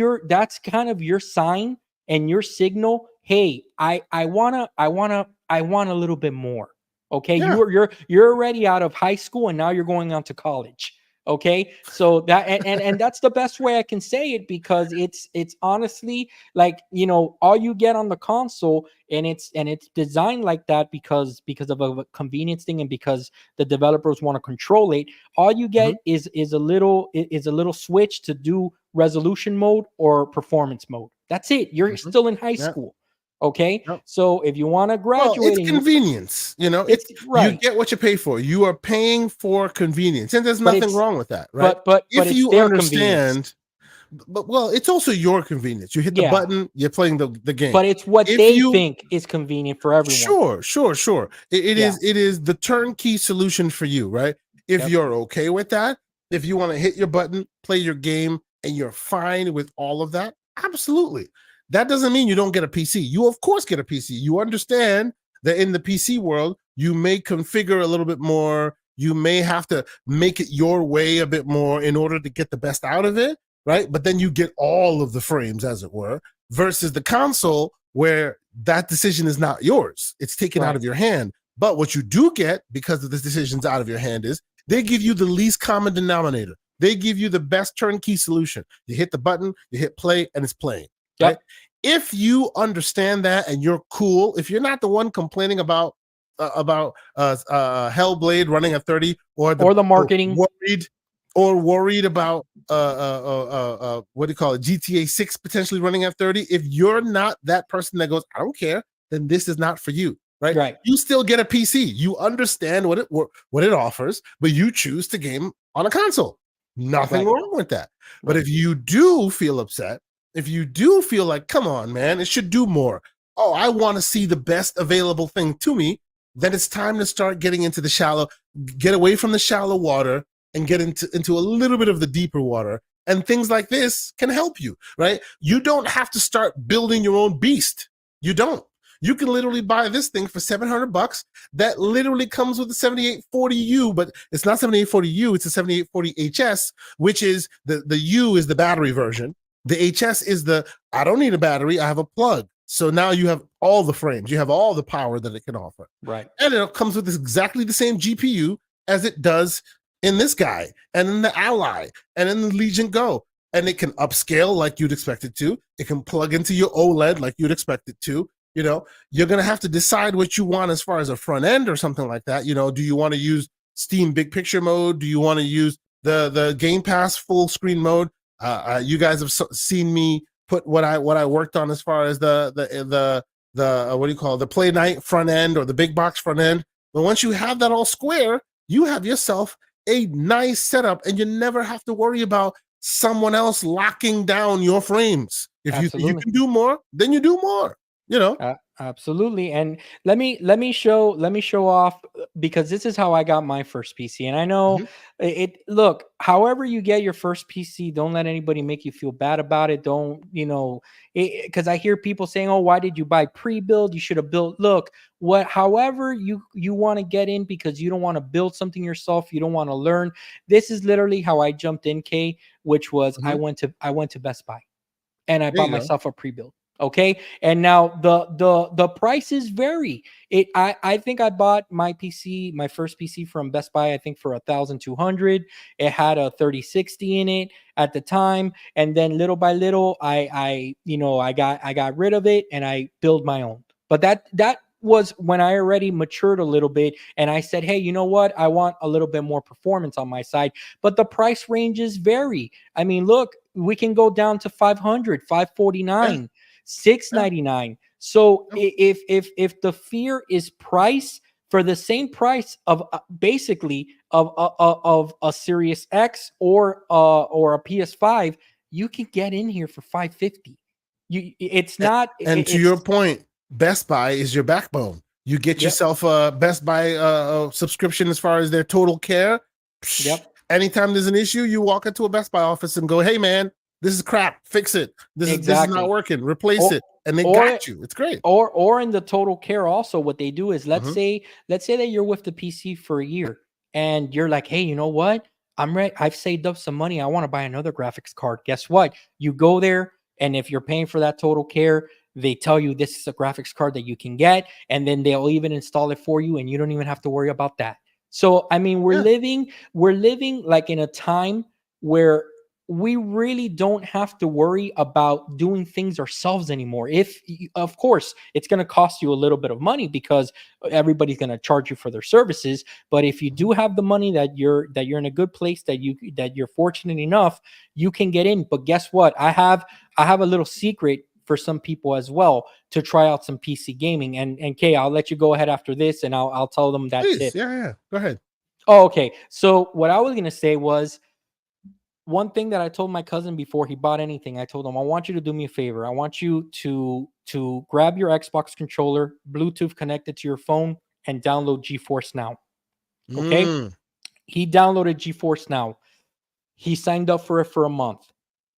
kind of your sign and your signal. Hey, I want a little bit more. Okay, you're already out of high school and now you're going on to college. Okay, so that and that's the best way I can say it, because it's honestly, like, all you get on the console, and it's designed like that because of a convenience thing, and because the developers want to control it. All you get Mhm, is a little switch to do resolution mode or performance mode. That's it. You're mhm. still in high Yeah, school. Okay, yeah. so if you want to Well, graduate it's and you, convenience. it's You right, get what you pay for. You are paying for convenience, and there's but nothing it's wrong with that, right? but If it's you their convenience. understand, but well, it's also your convenience. You hit the Yeah, button, you're playing the game. but it's what If they you think is convenient for everyone. Sure, sure, sure. Yeah. It is the turnkey solution for you, right? If Yep. you're okay with that, if you want to hit your button, play your game, and you're fine with all of that, absolutely. That doesn't mean you don't get a PC. You of course get a PC. You understand that in the PC world, you may configure a little bit more. You may have to make it your way a bit more in order to get the best out of it, right? But then you get all of the frames, as it were, versus the console where that decision is not yours. It's taken out Right. of your hand. But what you do get, because of this decision's out of your hand, is they give you the least common denominator. They give you the best turnkey solution. You hit the button, you hit play, and it's playing, right? Yep. If you understand that and you're cool, if you're not the one complaining about Hellblade running at 30, or Or the or marketing. worried about what do you call it, GTA 6 potentially running at 30, if you're not that person that goes, I don't care, then this is not for you, right? Right. You still get a PC. You understand what it offers, but you choose to game on a console. Nothing Right. wrong with that. But Right. if you do feel upset, if you do feel like, come on, man, it should do more. Oh, I want to see the best available thing to me. Then it's time to start getting into the shallow, get away from the shallow water and get into a little bit of the deeper water. And things like this can help you, right? You don't have to start building your own beast. You don't. You can literally buy this thing for $700 that literally comes with the 7840U, but it's not 7840U, it's a 7840HS, which is the U is the battery version. The HS is the, I don't need a battery, I have a plug. So now you have all the frames, you have all the power that it can offer. Right. And it comes with exactly the same GPU as it does in this guy, and in the Ally, and in the Legion Go. And it can upscale like you'd expect it to. It can plug into your OLED like you'd expect it to. You're going to have to decide what you want as far as a front end or something like that. Do you want to use Steam Big Picture mode? Do you want to use the Game Pass full screen mode? You guys have seen me put what I worked on as far as the what do you call it, the Play Night front end or the big box front end. But once you have that all square, you have yourself a nice setup, and you never have to worry about someone else locking down your frames. If you think you Absolutely. can do more, then you do more. Absolutely. And let me show off, because this is how I got my first PC. And I know Mhm. it, look, however you get your first PC, don't let anybody make you feel bad about it. Don't, because I hear people saying, "Oh, why did you buy pre-build? You should have built." Look, however you want to get in, because you don't want to build something yourself, you don't want to learn. This is literally how I jumped in, K, which was I Mhm. went to Best Buy and I There bought you go. myself a pre-build. Okay. And now the prices vary. I think I bought my PC, my first PC from Best Buy, I think for 1,200. It had a 3060 in it at the time. And then little by little, I got rid of it and I built my own. But that was when I already matured a little bit and I said, hey, you know what? I want a little bit more performance on my side. But the price ranges vary. I mean, look, we can go down to 500, Yeah. 549, Yeah. 699. So Yeah. if the fear is price, for the same price of basically of a Series X or a PS5, you can get in here for 550. It's not And to your it's point, Best Buy is your backbone. You get Yep. yourself a Best Buy subscription as far as their total care. Psh, Yep. anytime there's an issue, you walk into a Best Buy office and go, "Hey, man, this is crap. Fix it. This is not Exactly. working. Replace Or it." And they or got you. It's great. or in the total care also, what they do is, let's Mhm. say let's say that you're with the PC for a year and you're like, hey, you know what, I'm ready, I've saved up some money, I want to buy another graphics card. Guess what? You go there, and if you're paying for that total care, they tell you this is a graphics card that you can get, and then they'll even install it for you, and you don't even have to worry about that. So I mean, Yeah. we're living like in a time where we really don't have to worry about doing things ourselves anymore. Of course, it's going to cost you a little bit of money because everybody's going to charge you for their services. But if you do have the money, that you're in a good place, that you're fortunate enough, you can get in. But guess what? I have a little secret for some people as well to try out some PC gaming. And Kay, I'll let you go ahead after this, and I'll tell them that Please. tip. Yeah, yeah. Go ahead. Oh, okay. So what I was gonna say was, one thing that I told my cousin before he bought anything, I told him, I want you to do me a favor. I want you to grab your Xbox controller, Bluetooth connected to your phone, and download GeForce Now. Okay. Mm, He downloaded GeForce Now. He signed up for it for a month.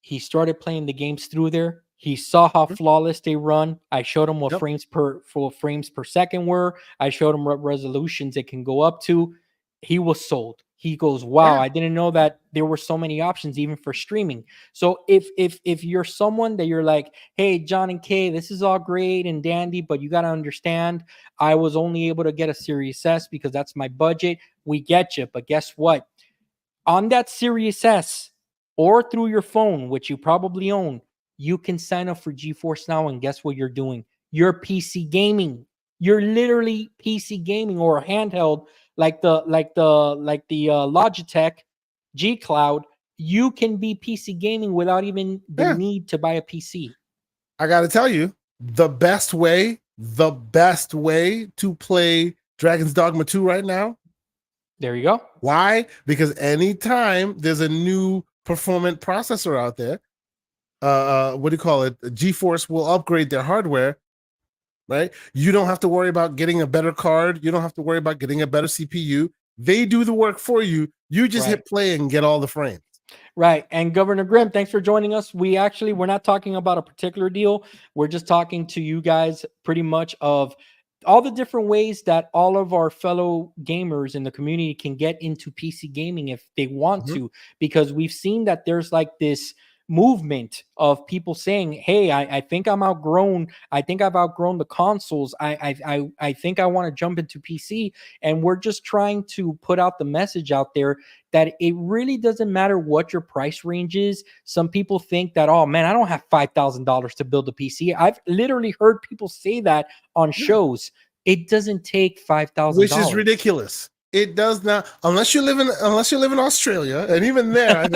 He started playing the games through there. He saw how mhm. flawless they run. I showed him what Yep. frames per second were. I showed him what resolutions it can go up to. He was sold. He goes, "Wow, Yeah. I didn't know that there were so many options even for streaming." So if you're someone that you're like, "Hey, John and Kay, this is all great and dandy, but you got to understand, I was only able to get a Series S because that's my budget." We get you, but guess what? On that Series S or through your phone, which you probably own, you can sign up for GeForce Now, and guess what you're doing? You're PC gaming. You're literally PC gaming, or a handheld like the Logitech G Cloud. You can be PC gaming without even the Yeah. need to buy a PC. I got to tell you, the best way to play Dragon's Dogma 2 right now. There you go. Why? Because anytime there's a new performant processor out there, what do you call it? GeForce will upgrade their hardware, right? You don't have to worry about getting a better card. You don't have to worry about getting a better CPU. They do the work for you. You just Right. hit play and get all the frames. Right. And Governor Grimm, thanks for joining us. We're not talking about a particular deal. We're just talking to you guys pretty much of all the different ways that all of our fellow gamers in the community can get into PC gaming if they want Mhm. to, because we've seen that there's like this movement of people saying, "Hey, I think I'm outgrown. I think I've outgrown the consoles. I think I want to jump into PC." And we're just trying to put out the message out there that it really doesn't matter what your price range is. Some people think that, oh man, I don't have $5,000 to build a PC. I've literally heard people say that on Yeah. shows. It doesn't take five thousand Which is dollars. ridiculous. It does not, unless you live in Australia, and even there,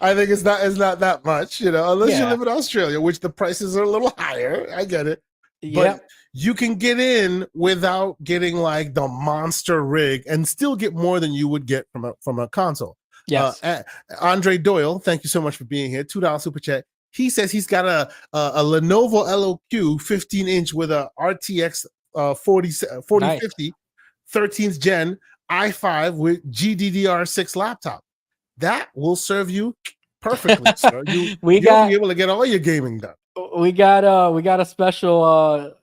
I think it's not that much, unless you Yeah. live in Australia, which the prices are a little higher. I get it, but Yep. you can get in without getting like the monster rig and still get more than you would get from a console. Yes. Andre Doyle, thank you so much for being here. $2 super chat. He says he's got a Lenovo LOQ 15-inch with a RTX 4050 Nice. 13th gen i5 with GDDR6 laptop. That will serve you perfectly, sir. we You'll be got able to get all your gaming done. we got a special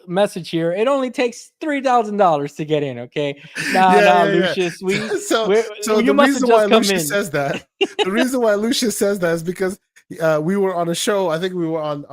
message here. It only takes $3,000 to get in. Okay. Nah, Yeah, nah, yeah, yeah. Lucius. So, We so you the must have reason why just come Lucius in. says that, the reason why Lucius says that is because we were on a show. I think we were on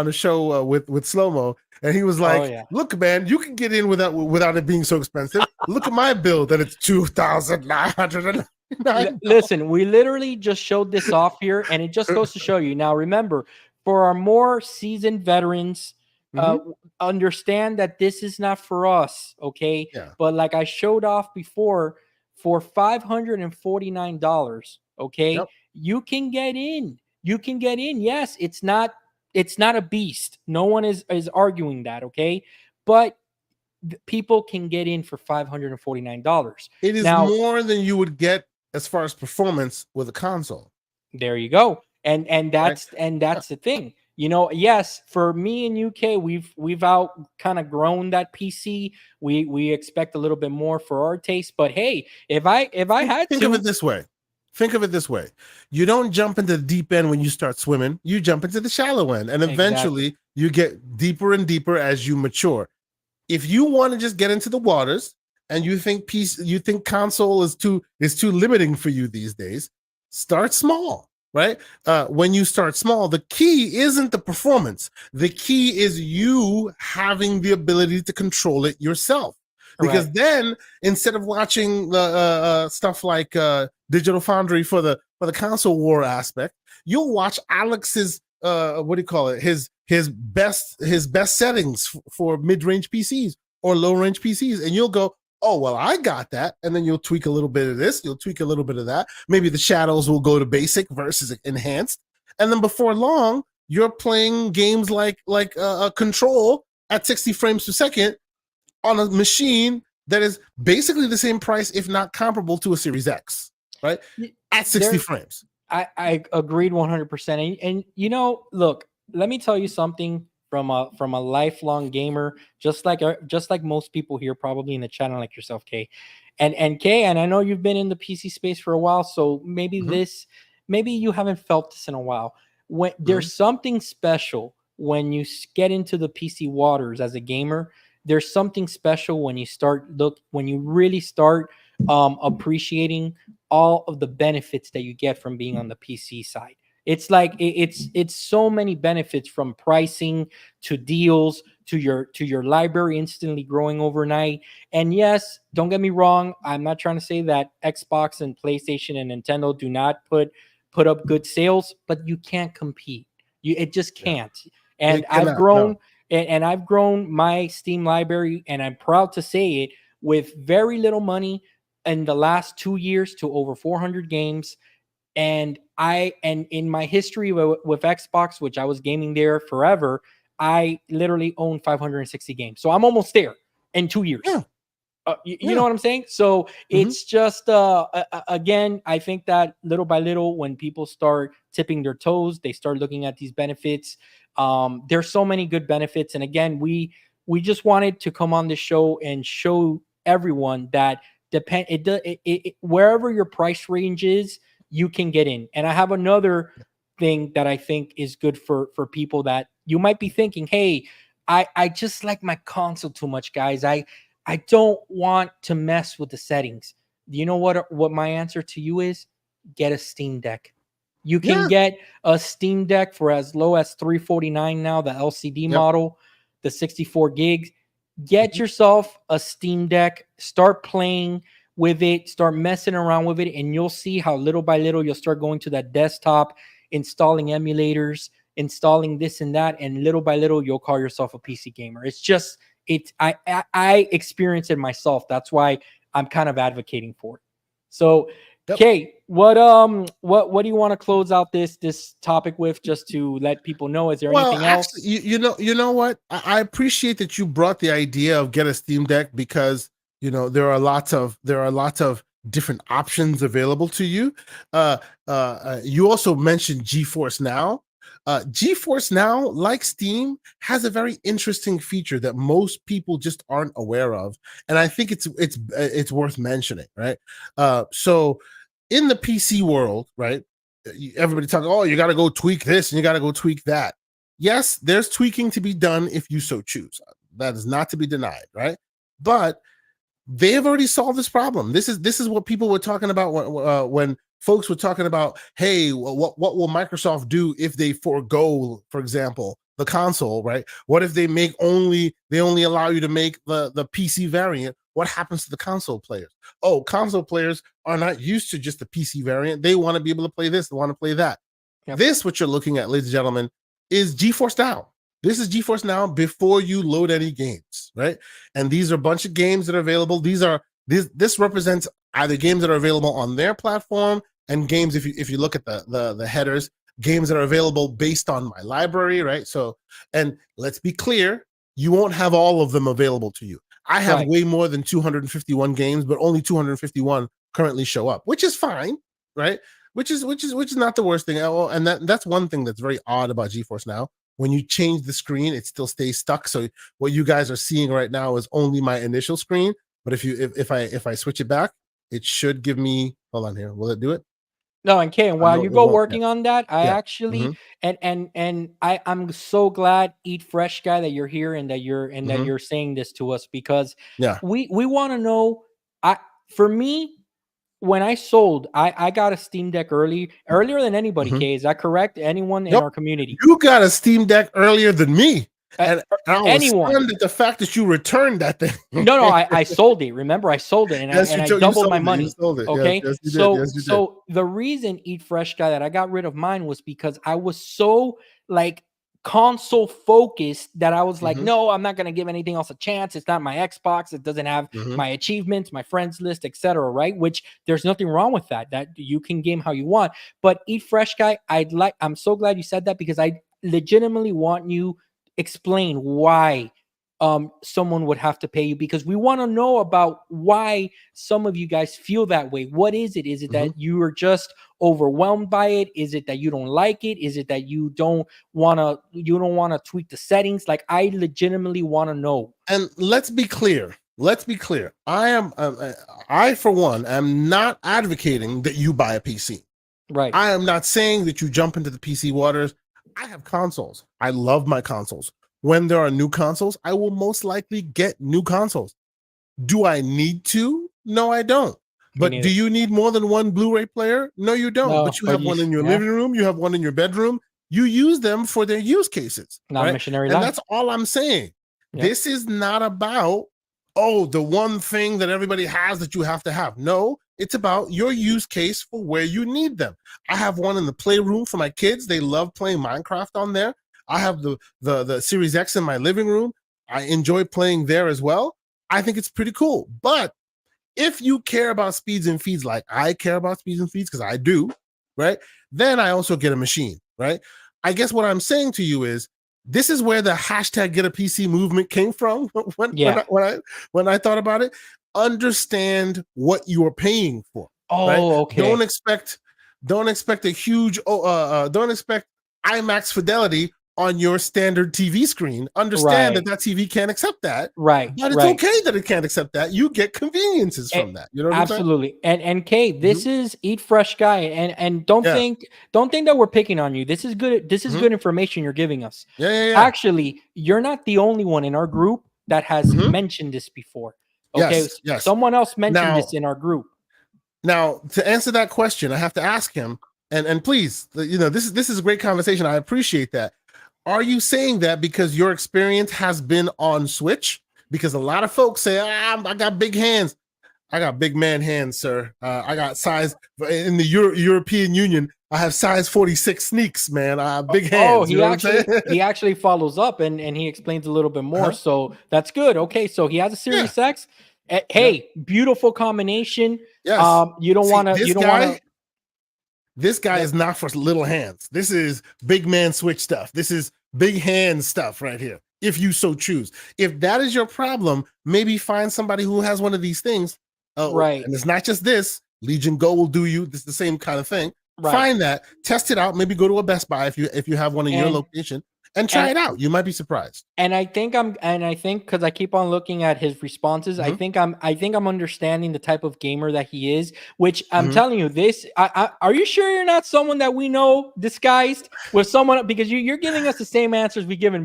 a show with Slow Mo, and he was Oh like, yeah. "Look, man, you can get in without it being so expensive. Look at my bill, that it's $2,999." Listen, we literally just showed this off here, and it just goes to show you. Now, remember, for our more seasoned veterans, Hmm. understand that this is not for us, okay? Yeah. But like I showed off before, for $549, okay, Yep. you can get in. You can get in. Yes, it's not a beast. No one is arguing that, okay? But people can get in for $549. It is Now, more than you would get as far as performance with a console, there you go. And right? that's the thing. Yes, for me in UK, we've out kind of grown that PC. We expect a little bit more for our taste, but hey, if I think, had think of it to, this way. Think of it this way. You don't jump into the deep end when you start swimming. You jump into the shallow end, and exactly. eventually you get deeper and deeper as you mature. If you want to just get into the waters and you think console is too limiting for you these days, start small, right? When you start small, the key isn't the performance. The key is you having the ability to control it yourself. because Correct. then instead of watching the stuff like Digital Foundry for the console war aspect, you'll watch Alex's what do you call it, his best settings for mid-range PCs or low-range PCs, and you'll go, oh well, I got that, and then you'll tweak a little bit of this, you'll tweak a little bit of that, maybe the shadows will go to basic versus enhanced, and then before long you're playing games like Control at 60 frames per second on a machine that is basically the same price, if not comparable to a Series X, right? At 60 There, frames. I agreed 100%. And you know, look, let me tell you something from a lifelong gamer, just like most people here probably in the channel, like yourself, Kay. And Kay, and I know you've been in the PC space for a while, so Mm-hmm. maybe you haven't felt this in a while. When Mm-hmm. there's something special when you get into the PC waters as a gamer, there's something special when when you really start appreciating all of the benefits that you get from being on the PC side. It's like it's so many benefits, from pricing to deals to your library instantly growing overnight. And yes, don't get me wrong, I'm not trying to say that Xbox and PlayStation and Nintendo do not put up good sales, but you can't compete. It just Yeah. can't. And It I've cannot. grown No. and I've grown my Steam library, and I'm proud to say it, with very little money in the last 2 years to over 400 games. And in my history with Xbox, which I was gaming there forever, I literally own 560 games. So I'm almost there in 2 years. Yeah. You know Yeah. what I'm saying? So Mm-hmm. it's just again, I think that little by little, when people start tipping their toes, they start looking at these benefits. There's so many good benefits, and again, we just wanted to come on this show and show everyone that wherever your price range is, you can get in. And I have another thing that I think is good for people that you might be thinking, hey, I just like my console too much, guys. I don't want to mess with the settings. You know what my answer to you is? Get a Steam Deck. You can Yeah. get a Steam Deck for as low as 349 now, the LCD Yep. model, the 64 gigs. Get Mm-hmm. yourself a Steam Deck, start playing with it, start messing around with it, and you'll see how little by little you'll start going to that desktop, installing emulators, installing this and that, and little by little you'll call yourself a PC gamer. It's just I experienced it myself. That's why I'm kind of advocating for it. So, Yep. Kay, what do you want to close out this topic with, just to let people know? Is there Well, anything actually, else? you know what? I appreciate that you brought the idea of get a Steam Deck, because there are lots of different options available to you. You also mentioned GeForce Now. GeForce Now, like Steam, has a very interesting feature that most people just aren't aware of, and I think it's worth mentioning, right? So, in the PC world, right? Everybody talking, oh, you got to go tweak this and you got to go tweak that. Yes, there's tweaking to be done if you so choose. That is not to be denied, right? But they have already solved this problem. This is what people were talking about when folks were talking about, hey, what will Microsoft do if they forego, for example, the console, right? What if they only allow you to make the PC variant? What happens to the console players? Oh, console players are not used to just the PC variant. They want to be able to play this, they want to play that. Yep. This, what you're looking at, ladies and gentlemen, is GeForce Now. This is GeForce Now before you load any games, right? And these are a bunch of games that are available. This represents either games that are available on their platform, and games, if you look at the headers, games that are available based on my library, right? So, and let's be clear, you won't have all of them available to you. I have Right. way more than 251 games, but only 251 currently show up, which is fine, right? Which is not the worst thing. And that's one thing that's very odd about GeForce Now. When you change the screen, it still stays stuck. So what you guys are seeing right now is only my initial screen. But if I switch it back, it should give me. Hold on here. Will it do it? No, and Kay, and while No, you it go won't yet. working on that, I Yeah. actually Mm-hmm. I'm so glad, Eat Fresh guy, that you're here and that Mm-hmm. you're saying this to us, because Yeah. we want to know. I For me, when I sold, I got a Steam Deck earlier than anybody. Mm-hmm. Kay, is that correct? Anyone in Yep. our community? You got a Steam Deck earlier than me. And I was anyone. stunned at the fact that you returned that thing. No, I sold it. Remember, I sold it, and Yes, I you doubled sold my it. You money. sold it. Yes, Okay, yes, you did. so Yes, you did. the reason Eat Fresh guy that I got rid of mine was because I was so like console focused that I was like, Mm-hmm, no, I'm not gonna give anything else a chance. It's not my Xbox. It doesn't have mm-hmm. my achievements, my friends list, etc. Right? Which there's nothing wrong with that. That you can game how you want. But Eat Fresh guy, I'm so glad you said that because I legitimately want you explain why someone would have to pay you, because we want to know about why some of you guys feel that way. What is it? Is it Mm-hmm. that you are just overwhelmed by it? Is it that you don't like it? Is it that you don't want to tweak the settings? Like, I legitimately want to know. And let's be clear. Let's be clear. I for one am not advocating that you buy a PC. Right. I am not saying that you jump into the PC waters. I have consoles. I love my consoles. When there are new consoles, I will most likely get new consoles. Do I need to? No, I don't. Me But do neither. you need more than one Blu-ray player? No, you don't. No, But you but have one in your yeah, living room, you have one in your bedroom. You use them for their use cases, not right? missionary And life. that's all I'm saying. Yep. This is not about, oh, the one thing that everybody has that you have to have. No, it's about your use case for where you need them. I have one in the playroom for my kids. They love playing Minecraft on there. I have the Series X in my living room. I enjoy playing there as well. I think it's pretty cool. But if you care about speeds and feeds like I care about speeds and feeds, because I do, right? Then I also get a machine, right? I guess what I'm saying to you is this is where the hashtag get a PC movement came from Yeah. when I thought about it. Understand what you are paying for, right? Oh, okay. Don't expect a huge don't expect IMAX fidelity on your standard TV screen. Understand that Right. that TV can't accept that, Right. but it's Right. okay that it can't accept that. You get conveniences A- from that. You know what I'm saying? Absolutely. And Kay, Mm-hmm. this is Eat Fresh guy, and Yeah. don't think that we're picking on you. This is good. This is Mm-hmm. good information you're giving us. Yeah. Yeah. Yeah. Actually, you're not the only one in our group that has Mm-hmm. mentioned this before. Okay, Yes. Yes. someone else mentioned Now, this in our group. now to answer that question, I have to ask him. And please, this is a great conversation. I appreciate that. Are you saying that because your experience has been on Switch? Because a lot of folks say, I got big hands. I got big man hands, sir. I got size in the European Union. I have size 46 sneaks, man. I have big Oh, hands. You know what I'm saying? he actually follows up and he explains a little bit more. Uh-huh. So that's good. Okay, so he has a Yeah. Series X. Yeah. Hey, beautiful combination. Yes. You don't See, want to. You don't want to. this guy Yep. is not for little hands. This is big man Switch stuff. This is big hand stuff right here. If you so choose. If that is your problem, maybe find somebody who has one of these things. Right. And it's not just this. Legion Go will do you. It's the same kind of thing. Right. Find that, test it out. Maybe go to a Best Buy if you have one in your location and try it out. You might be surprised. And I think because I keep on looking at his responses, Mm-hmm. I think I'm understanding the type of gamer that he is, which I'm Mm-hmm. telling you this. Are you sure you're not someone that we know disguised with someone? Because you're giving us the same answers we've gotten.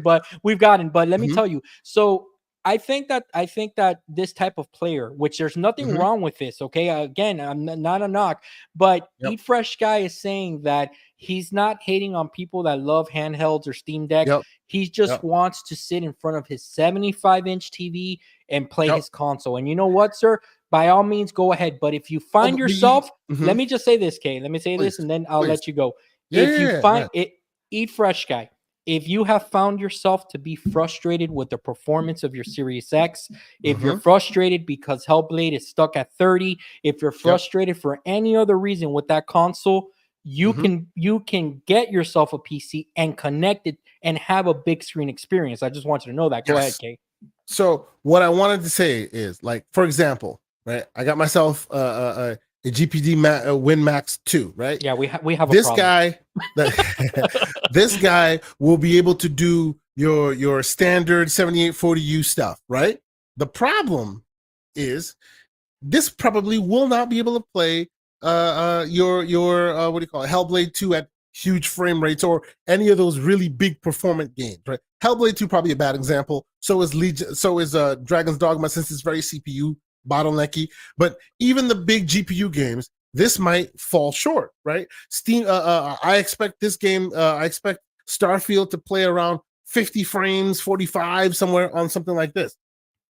But let me Mm-hmm. tell you. So I think that this type of player, which there's nothing Mm-hmm. wrong with this. Okay. Again, I'm not a knock, but Yep. Eat Fresh guy is saying that he's not hating on people that love handhelds or Steam Deck. Yep. He just Yep. wants to sit in front of his 75-inch TV and play Yep. his console. And you know what, sir? By all means, go ahead. But if you find yourself, Mm-hmm. let me just say this, Kay. Let me say this, and then I'll Please. let you go. Yeah, If you find yeah. it, Eat Fresh guy. If you have found yourself to be frustrated with the performance of your Series X, if you're frustrated because Hellblade is stuck at 30, if you're frustrated for any other reason with that console, you can get yourself a PC and connect it and have a big screen experience. I just want you to know that. Go ahead, Kay. So what I wanted to say is, like, for example, right? I got myself a GPD Win Max 2, right? Yeah, we have this a problem. guy. This guy will be able to do your standard 7840U stuff, right? The problem is this probably will not be able to play your what do you call it, Hellblade 2 at huge frame rates or any of those really big performant games, right? Hellblade 2 probably a bad example. So is Legion, so is Dragon's Dogma, since it's very CPU bottlenecky. But even the big GPU games, this might fall short, right? Steam. I expect this game. I expect Starfield to play around 50 frames, 45, somewhere on something like this.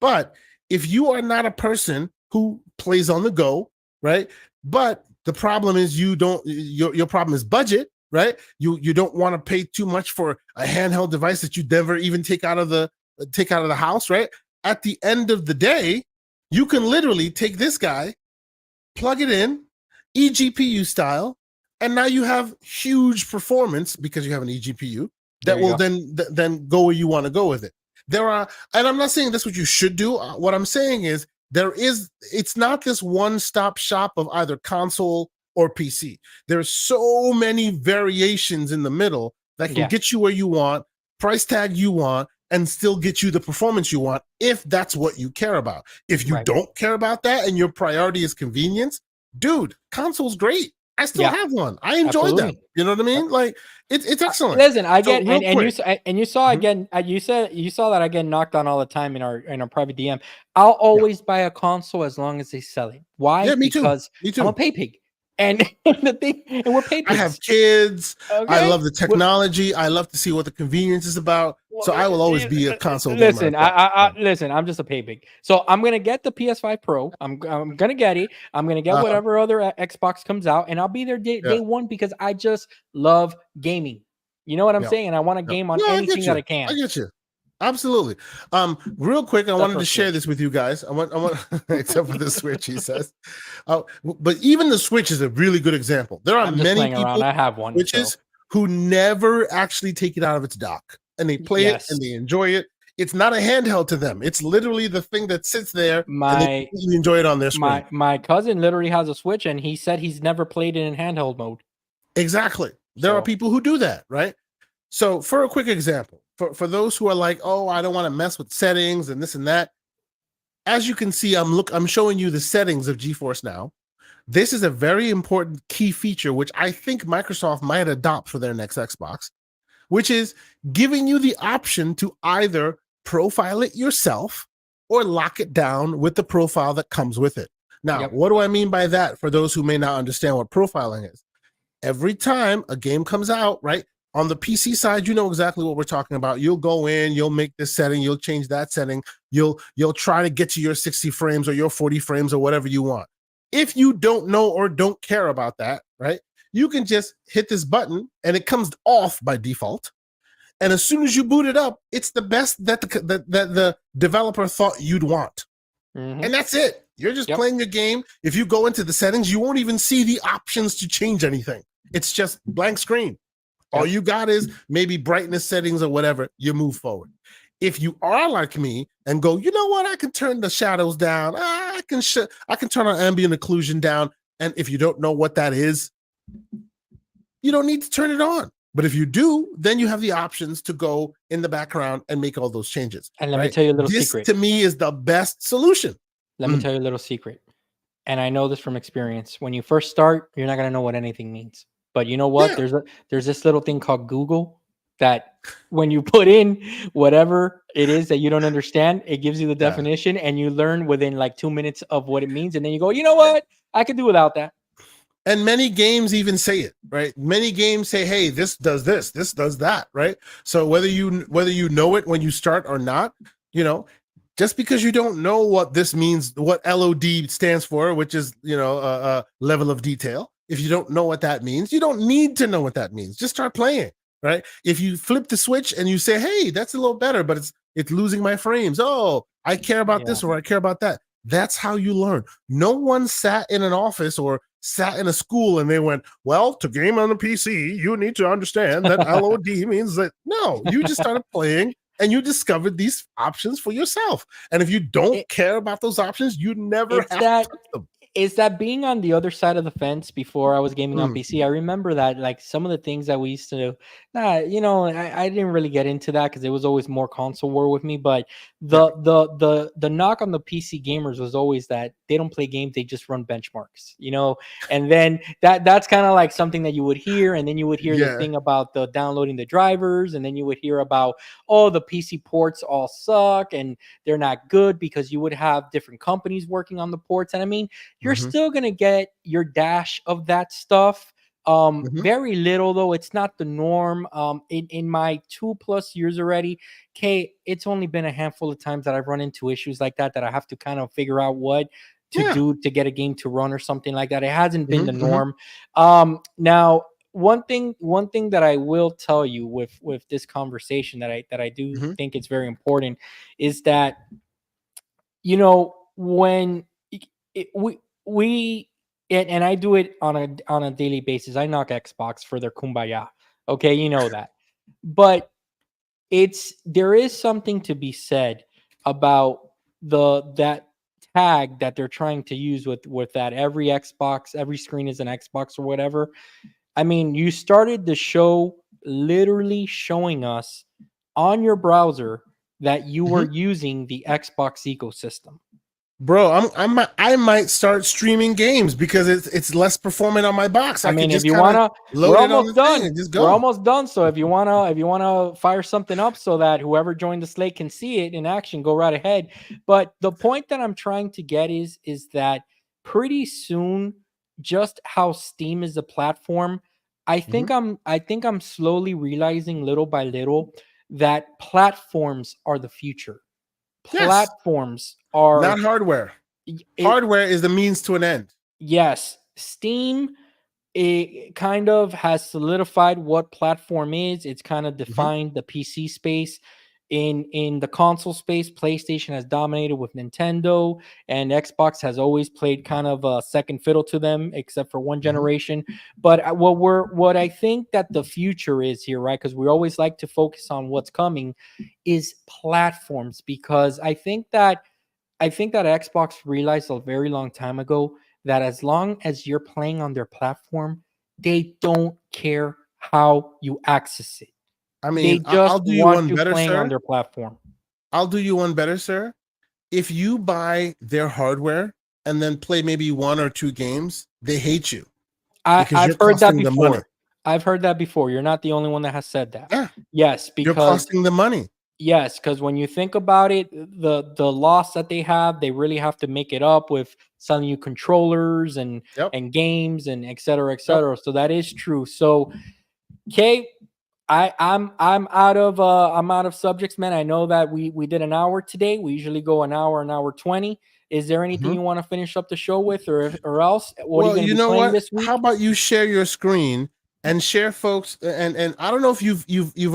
But if you are not a person who plays on the go, right? But the problem is your problem is budget, right? You don't want to pay too much for a handheld device that you never even take out of the house, right? At the end of the day, you can literally take this guy, plug it in, eGPU style, and now you have huge performance because you have an eGPU that will then go where you want to go with it. There are, and I'm not saying that's what you should do. What I'm saying is it's not this one-stop shop of either console or PC. There's so many variations in the middle that can get you where you want, price tag you want, and still get you the performance you want if that's what you care about. If you don't care about that and your priority is convenience, dude, console's great. I still have one. I enjoy them. You know what I mean? Like it's excellent. Listen, I get so and you saw again. You saw that I get knocked on all the time in our private DM. I'll always buy a console as long as they sell it. Why? Yeah, me because too. Me too. I'm a pay pig. And the thing, and we're pay pigs. I have kids. Okay? I love the technology. I love to see what the convenience is about. So I will always be a console listen, gamer. Listen, I'm just a pay pig. So I'm gonna get the PS5 Pro. I'm gonna get it. I'm gonna get whatever other Xbox comes out, and I'll be there day one because I just love gaming. You know what I'm saying? And I want to game on anything that I can. I get you. Absolutely. Real quick, I wanted to share this with you guys. I want, except for the Switch, he says. But even the Switch is a really good example. There are many people, I have one, Switches who never actually take it out of its dock, and they play it and they enjoy it. It's not a handheld to them. It's literally the thing that sits there and they enjoy it on their screen. My cousin literally has a Switch, and he said he's never played it in handheld mode. Exactly. There are people who do that, right? So for a quick example, for those who are like, oh, I don't want to mess with settings and this and that. As you can see, I'm showing you the settings of GeForce Now. This is a very important key feature, which I think Microsoft might adopt for their next Xbox, which is giving you the option to either profile it yourself or lock it down with the profile that comes with it. Now, what do I mean by that for those who may not understand what profiling is? Every time a game comes out, right? On the PC side, you know exactly what we're talking about. You'll go in, you'll make this setting, you'll change that setting, you'll try to get to your 60 frames or your 40 frames or whatever you want. If you don't know or don't care about that, right, you can just hit this button and it comes off by default. And as soon as you boot it up, it's the best that the developer thought you'd want. And that's it. You're just playing your game. If you go into the settings, you won't even see the options to change anything. It's just blank screen. All you got is maybe brightness settings or whatever. You move forward. If you are like me and go, you know what? I can turn the shadows down. I can turn on ambient occlusion down. And if you don't know what that is, you don't need to turn it on. But if you do, then you have the options to go in the background and make all those changes. And let me tell you a little secret. This to me is the best solution. Let me tell you a little secret. And I know this from experience. When you first start, you're not going to know what anything means. But you know what? There's this little thing called Google that when you put in whatever it is that you don't understand, it gives you the definition and you learn within like 2 minutes of what it means. And then you go, you know what? I could do without that. And many games even say it, right? Many games say, hey, this does that, right? So whether you know it when you start or not, you know, just because you don't know what this means, what LOD stands for, which is, level of detail. If you don't know what that means, you don't need to know what that means. Just start playing, right? If you flip the switch and you say, hey, that's a little better, but it's losing my frames. Oh, I care about this or I care about that. That's how you learn. No one sat in an office or sat in a school and they went, well, to game on the PC, you need to understand that LOD means that. No, you just started playing and you discovered these options for yourself. And if you don't care about those options, you never have to touch them. Is that being on the other side of the fence before I was gaming on PC? I remember that, like, some of the things that we used to do, I didn't really get into that because it was always more console war with me. But the knock on the PC gamers was always that they don't play games, they just run benchmarks, and then that's kind of like something that you would hear, and then you would hear the thing about the downloading the drivers, and then you would hear about, oh, the PC ports all suck and they're not good because you would have different companies working on the ports. And I mean, you're still going to get your dash of that stuff. Mhm. Very little though. It's not the norm. In my 2+ years already, it's only been a handful of times that I've run into issues like that I have to kind of figure out what to Yeah. do to get a game to run or something like that. It hasn't been Mhm, the mhm, norm. Now one thing that I will tell you with this conversation that I do mhm, think it's very important is that when we and I do it on a daily basis. I knock Xbox for their kumbaya. Okay, you know that. But there is something to be said about that tag that they're trying to use with that every Xbox, every screen is an Xbox or whatever. I mean, you started the show literally showing us on your browser that you were mhm. using the Xbox ecosystem. Bro, I might start streaming games because it's less performant on my box. I I could mean, if just you kind of wanna, we're load it on almost the thing done. and just We're go. almost done. So if you wanna fire something up so that whoever joined the slate can see it in action, go right ahead. But the point that I'm trying to get is that pretty soon, just how Steam is a platform, Mhm. I think I'm slowly realizing little by little that platforms are the future. Yes, Platforms are not hardware. it. Hardware is the means to an end. Yes, Steam, it kind of has solidified what platform is. It's kind of Mhm. defined the PC space. In the console space, PlayStation has dominated with Nintendo, and Xbox has always played kind of a second fiddle to them, except for one Mhm. generation. But what I think that the future is here, right? Because we always like to focus on what's coming, is platforms. Because I think that Xbox realized a very long time ago that as long as you're playing on their platform, they don't care how you access it. I They mean, just I'll do you want one you better, playing on sir. their platform. I'll do you one better, sir. If you buy their hardware and then play maybe one or two games, they hate you because I've you're heard that costing them money. before. I've heard that before. You're not the only one that has said that. Yeah, Yes, you're because costing them money. when you think about it, the loss that they have, they really have to make it up with selling you controllers and Yep. games and et cetera, et Yep. cetera. So that is true. So okay, I'm out of subjects, man. I know that we did an hour today. We usually go an hour 20. Is there anything Mhm. you want to finish up the show with, or else? What are you Well, going to you be know playing what? this How week? about you share your screen and share folks and I don't know if you've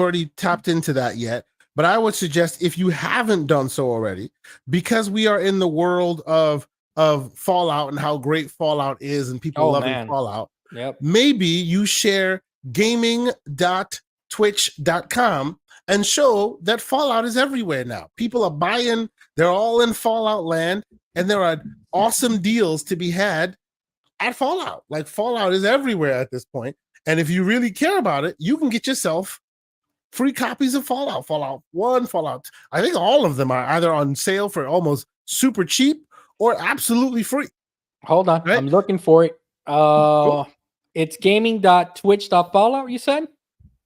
already tapped into that yet, but I would suggest if you haven't done so already, because we are in the world of Fallout and how great Fallout is and people Oh loving man, Fallout, yep. maybe you share gaming.twitch.com and show that Fallout is everywhere now. People are buying, they're all in Fallout land, and there are awesome deals to be had at Fallout. Like Fallout is everywhere at this point. And if you really care about it, you can get yourself free copies of Fallout, Fallout 1, Fallout. I think all of them are either on sale for almost super cheap or absolutely free, Hold on, right? I'm looking for it. Cool. It's gaming.twitch.fallout. You said?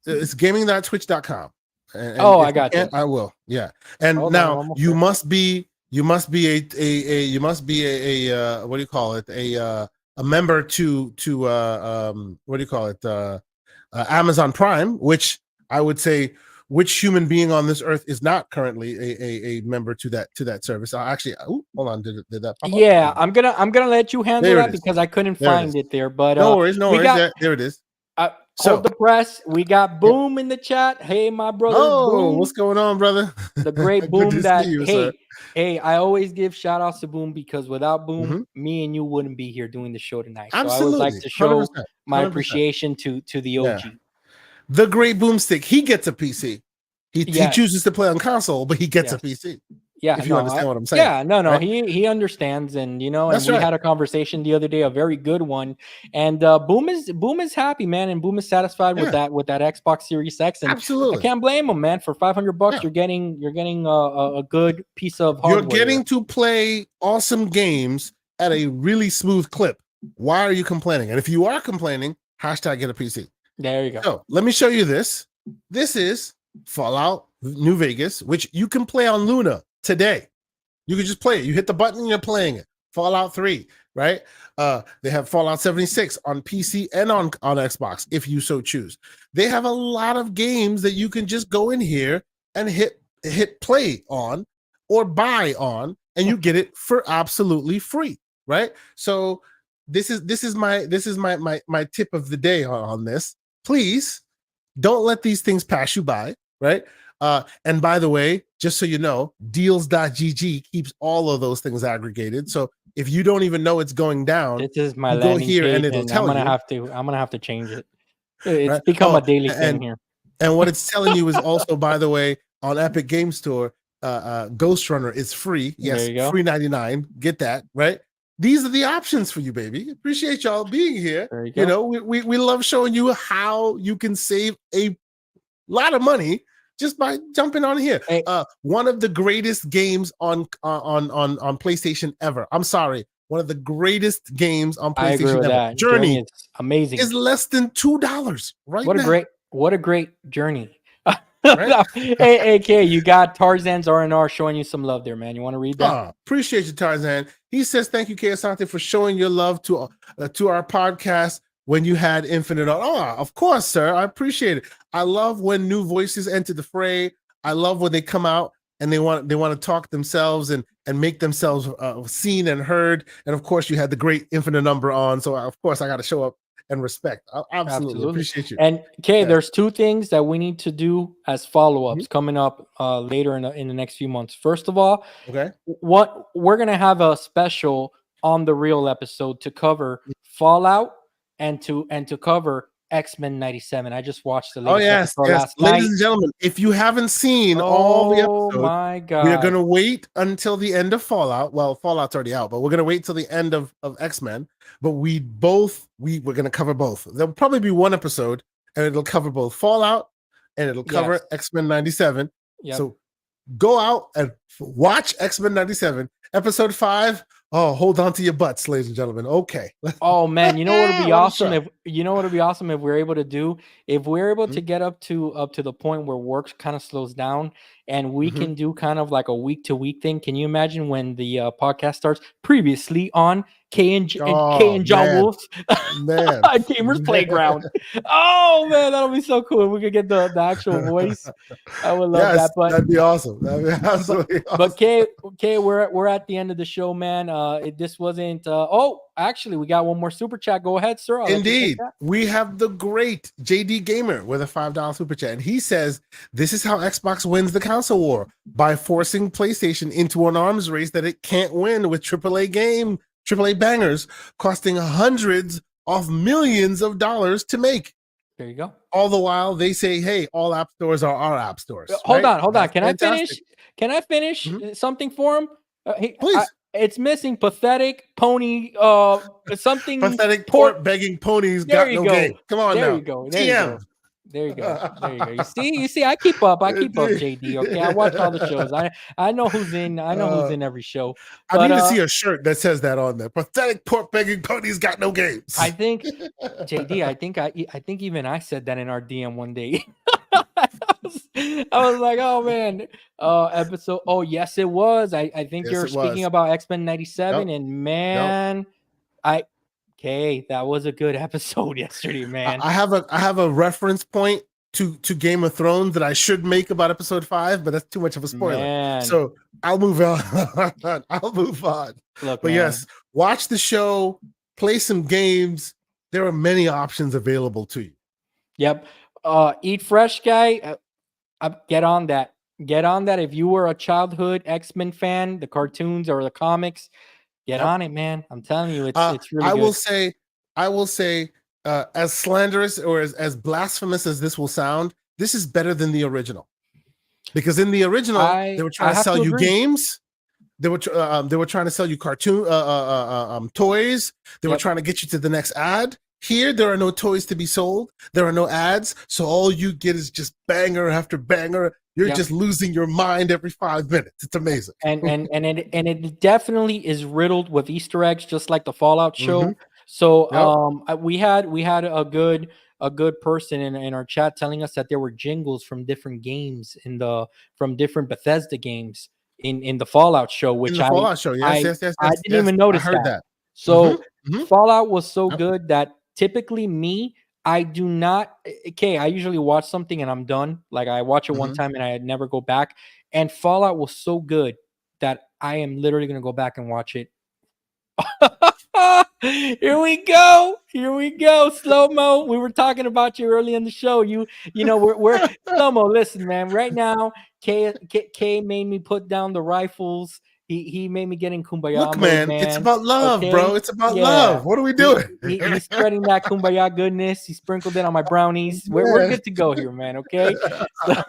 It's gaming.twitch.com. And Oh, I if you got you. can't, I will. Yeah. And Hold on, I'm now almost you there. must be you must be a what do you call it? A member to what do you call it? Amazon Prime, which I would say which human being on this earth is not currently a member to that service. I actually, hold on, did that pop up? Yeah, I'm gonna let you handle There it that is. because I couldn't There it is. find it there. But No worries, no we worries. got Yeah, there it is. hold So, the press. We got yeah. Boom in the chat. Hey, my brother Oh, Boom, what's going on, brother? the great Good Boom. to see That you, sir. hey, I always give shout outs to Boom because without Boom, Hmm. me and you wouldn't be here doing the show tonight. So I always like Absolutely, to show 100%, my 100%. appreciation to the Yeah, OG. the great boomstick. He gets a PC. He Yes, chooses to play on console, but he gets a yes. PC. Yeah, If you no, understand what I'm saying, yeah, no. right? He understands, and That's we right. had a conversation the other day, a very good one. And Boom is happy, man, and Boom is satisfied with Yeah, that Xbox Series X, and I absolutely. can't blame him, man. For $500, Yeah, you're getting a good piece of you're hardware. getting to play awesome games at a really smooth clip. Why are you complaining? And if you are complaining, hashtag get a PC. There you go. So let me show you this. This is Fallout New Vegas, which you can play on Luna today. You can just play it. You hit the button and you're playing it. Fallout 3. right? They have Fallout 76 on PC and on Xbox, if you so choose. They have a lot of games that you can just go in here and hit play on or buy on, and you get it for absolutely free, right? So this is my tip of the day on this. Please don't let these things pass you by, right? And by the way, just so you know, deals.gg keeps all of those things aggregated. So if you don't even know it's going down, This is my you go landing here and page, it'll and I'm tell gonna you, have to change it. It's right? become a Oh, daily thing here. and what it's telling you is also, by the way, on Epic Game Store, Ghost Runner is free. There Yes, you go. free 99. Get that, right? These are the options for you, baby. Appreciate y'all being here. There you You go. know, we love showing you how you can save a lot of money just by jumping on here. Hey, One of the greatest games on PlayStation ever. I'm sorry, one of the greatest games on I agree PlayStation with ever. that. Journey Journey is amazing. is less than $2 right What a now. great journey. Right? Hey, AK, you got Tarzan's R&R showing you some love there, man. You want to read that? Appreciate you, Tarzan. He says, "Thank you, K. Asante, for showing your love to our podcast when you had Infinite." Of course, sir. I appreciate it. I love when new voices enter the fray. I love when they come out and they want to talk themselves and make themselves seen and heard. And of course, you had the great Infinite Number on, so of course I got to show up and respect. I absolutely appreciate you. And Kay, Yes. there's two things that we need to do as follow-ups Mhm. coming up later in the next few months. First of all, Okay. what we're gonna have a special on the real episode to cover Fallout and to cover X-Men 97. I just watched the Oh latest yes, episode yes, last ladies night. and gentlemen, if you haven't seen all the Oh episodes, my we are god. going to wait until the end of Fallout. Well, Fallout's already out, but we're going to wait till the end of X-Men. But we're going to cover both. There'll probably be one episode, and it'll cover both Fallout and it'll cover Yes. X-Men 97. Yep. So go out and watch X-Men 97, episode 5. Oh, hold on to your butts, ladies and gentlemen. Okay. Oh man, you know what would be What a awesome show. if we're able to do if we're able to Mhm. get up to the point where work kind of slows down and we Mhm. can do kind of like a week to week thing. Can you imagine when the podcast starts? Previously on K Oh and John man, Wolf's man. Gamers Playground. Oh man, that'll be so cool if we could get the actual voice. I would love Yes, that. But that'd be awesome. That'd be absolutely awesome. but Kay, we're at the end of the show, man. This wasn't. Oh, actually, we got one more super chat. Go ahead, sir. I'll let you take Indeed. that. We have the great JD Gamer with a $5 super chat. And he says, "This is how Xbox wins the console war by forcing PlayStation into an arms race that it can't win with AAA bangers costing hundreds of millions of dollars to make. There you go. All the while they say, hey, all app stores are our app stores." Hold right? on. That's Can fantastic. I finish? Can I finish something for him? Please. It's missing pathetic pony. Something. Pathetic port begging ponies There got you no go. game. Come on There now. you go. TM. There you go. You see, I keep up, JD. Okay, I watch all the shows. I know who's in. I know who's in every show. I need to see a shirt that says that on there. Pathetic pork begging ponies got no games. I think, JD. I think even I said that in our DM one day. I was like, oh man, episode. Oh yes, it was. I think Yes, you're it speaking was. about X-Men 97, Yep. and man, that was a good episode yesterday, man. I have a reference point to Game of Thrones that I should make about episode 5, but that's too much of a spoiler. Man. So I'll move on. I'll move on. Look, but man. Yes, watch the show, play some games. There are many options available to you. Yep. Eat Fresh guy, get on that. Get on that. If you were a childhood X-Men fan, the cartoons or the comics, get on it, man. I'm telling you, it's really good. I will say, as slanderous or as blasphemous as this will sound, this is better than the original. Because in the original, they were trying to sell you games. They were trying to sell you cartoon toys. They were trying to get you to the next ad. Here, there are no toys to be sold. There are no ads. So all you get is just banger after banger. You're just losing your mind every 5 minutes. It's amazing. And it definitely is riddled with Easter eggs, just like the Fallout show. So we had a good person in our chat telling us that there were jingles from different games from different Bethesda games in the Fallout show, which in the Fallout show. Yes. I didn't even notice I heard that. So hmm Fallout was so good that typically I do not. Okay, I usually watch something and I'm done. Like I watch it one hmm time and I never go back. And Fallout was so good that I am literally gonna go back and watch it. Here we go. Here we go. Slow mo. We were talking about you early in the show. We're slow mo. Listen, man. Right now, K made me put down the rifles. He made me get in kumbaya Look, mode, man, it's man. about love, Okay, bro. It's about yeah. love. What are we He, doing? he's spreading that kumbaya goodness. He sprinkled it on my brownies. We're Yeah. good to go here, man. Okay. So,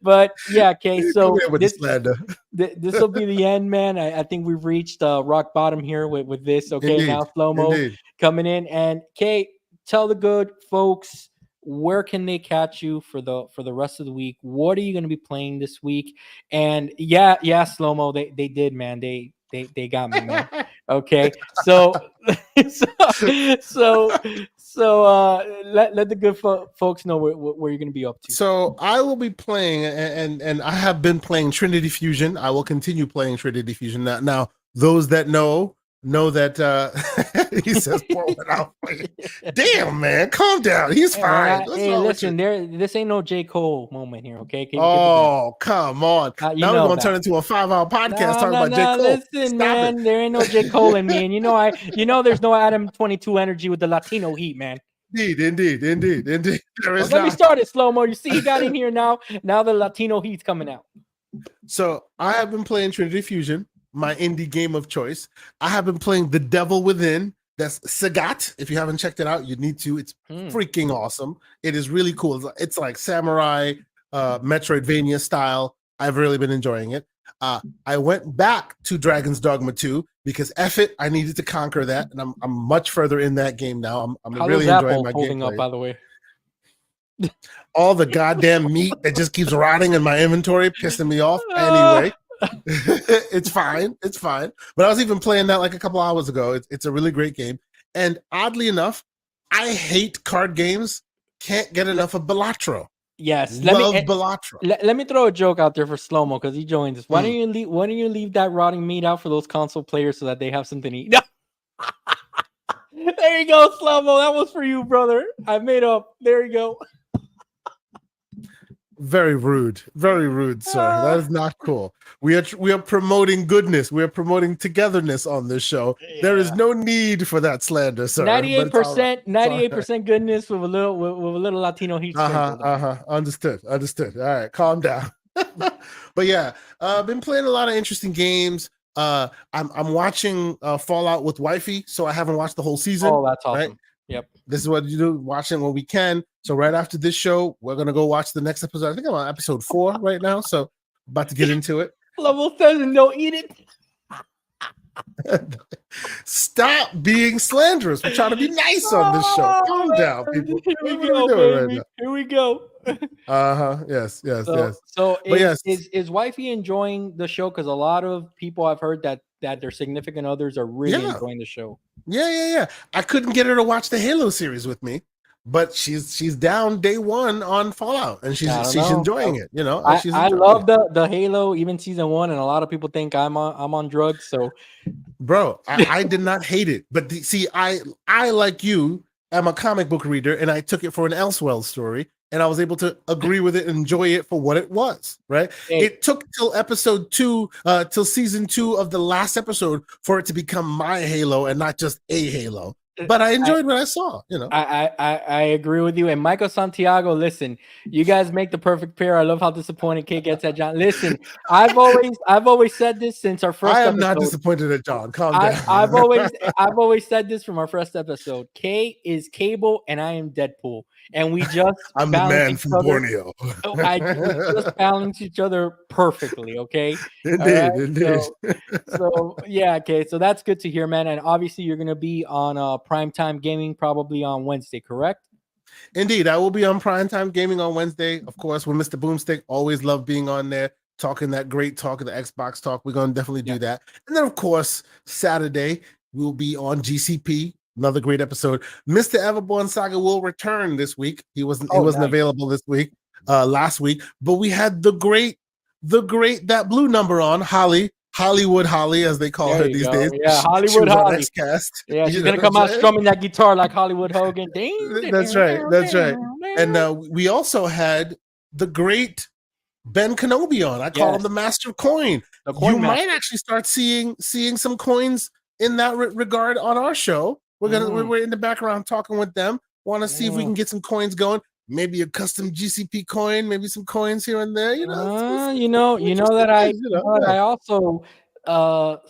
but yeah. Okay. Come So here with the slander. this will be the end, man. I think we've reached rock bottom here with this. Okay, Indeed. now slow mo Indeed. coming in, and Kate, tell the good folks where can they catch you for the rest of the week. What are you going to be playing this week? And yeah, slow mo. They did, man. They got me, man. Okay, so so let the good folks know where you're going to be up to. So I will be playing, and I have been playing Trinity Fusion. I will continue playing Trinity Fusion. Now those that know that he says pour one out for you. Damn, man, calm down. He's Hey, man, fine. What's hey, wrong with you? listen, this ain't no J. Cole moment here, okay? Keep it down. Oh, come on. You Now we're know going to that. turn into a 5-hour podcast talking about J. No. Cole. Listen, Stop it. man, there ain't no J. Cole in me, and there's no Adam 22 energy with the Latino heat, man. Indeed. There Don't is get me not. started, slow mo. You see, he got in here now. Now the Latino heat's coming out. So I have been playing Trinity Fusion, my indie game of choice. I have been playing The Devil Within. That's Sagat. If you haven't checked it out, you need to. It's freaking awesome. It is really cool. It's like samurai, Metroidvania style. I've really been enjoying it. I went back to Dragon's Dogma 2 because F it, I needed to conquer that, and I'm much further in that game now. I'm really enjoying my holding gameplay. up, by the way? All the goddamn meat that just keeps rotting in my inventory, pissing me off. Anyway, it's fine. But I was even playing that like a couple hours ago. It's a really great game. And oddly enough, I hate card games. Can't get enough of Balatro. Yes, Love Balatro. Let me throw a joke out there for slow mo because he joins us. Why don't you leave that rotting meat out for those console players so that they have something to eat? There you go, slow mo. That was for you, brother. I made up. There you go. Very rude, sir. That is not cool. We are promoting goodness. We are promoting togetherness on this show. Yeah. There is no need for that slander, sir. 98% goodness with a little Latino heat sprinkled. Understood. All right, calm down. But yeah, I've been playing a lot of interesting games. I'm watching Fallout with wifey, so I haven't watched the whole season. Oh, that's awesome. Right? Yep. This is what you do, watching when we can. So right after this show, we're gonna go watch the next episode. I think I'm on episode 4 right now, so about to get into it. Level 7, don't eat it. Stop being slanderous. We're trying to be nice on this show. Calm down, people. Here we go. Yes. So is wifey enjoying the show? Because a lot of people I've heard that their significant others are really enjoying the show. Yeah. I couldn't get her to watch the Halo series with me, but she's down day one on Fallout, and she's enjoying it. You know, I love the Halo, even season 1, and a lot of people think I'm on drugs. So, bro, I did not hate it, but see, I like you am a comic book reader, and I took it for an Elseworlds story, and I was able to agree with it and enjoy it for what it was. Right? Hey. It took till episode 2, till season 2 of the last episode for it to become my Halo and not just a Halo. But I enjoyed what I saw. You know, I agree with you. And Michael Santiago, listen, you guys make the perfect pair. I love how disappointed Kate gets at John. Listen, I've always said this since our first. I am episode. Not disappointed at John. Calm down. I've always said this from our first episode. Kate is Cable, and I am Deadpool, and we just I'm the man from Borneo. We just balance each other perfectly. Okay, indeed. So yeah, okay. So that's good to hear, man. And obviously, you're gonna be on Primetime Gaming probably on Wednesday, correct? Indeed, I will be on Primetime Gaming on Wednesday, of course, with Mr. Boomstick. Always love being on there, talking that great talk of the Xbox talk. We're going to definitely do that. And then, of course, Saturday, we'll be on GCP. Another great episode. Mr. Everborn Saga will return this week. He wasn't available this week, last week, but we had the great That Blue number on, Holly Hollywood Holly, as they call There her you these go. days. Yeah, She Hollywood was on Holly. XCast. Yeah, she's You know gonna what I'm come out saying? strumming that guitar like Hollywood Hogan. Ding, ding, That's ding, right. ding, That's right. ding, And ding. we also had the great Ben Kenobi on. I call him Yes, the master of coin. the You coin might master. actually start seeing some coins in that regard on our show. Mm, We're in the background talking with them. Want to see if we mm. can get some coins going. Maybe a custom GCP coin, maybe some coins here and there. You know, some You know interesting that things. You know, yeah. I also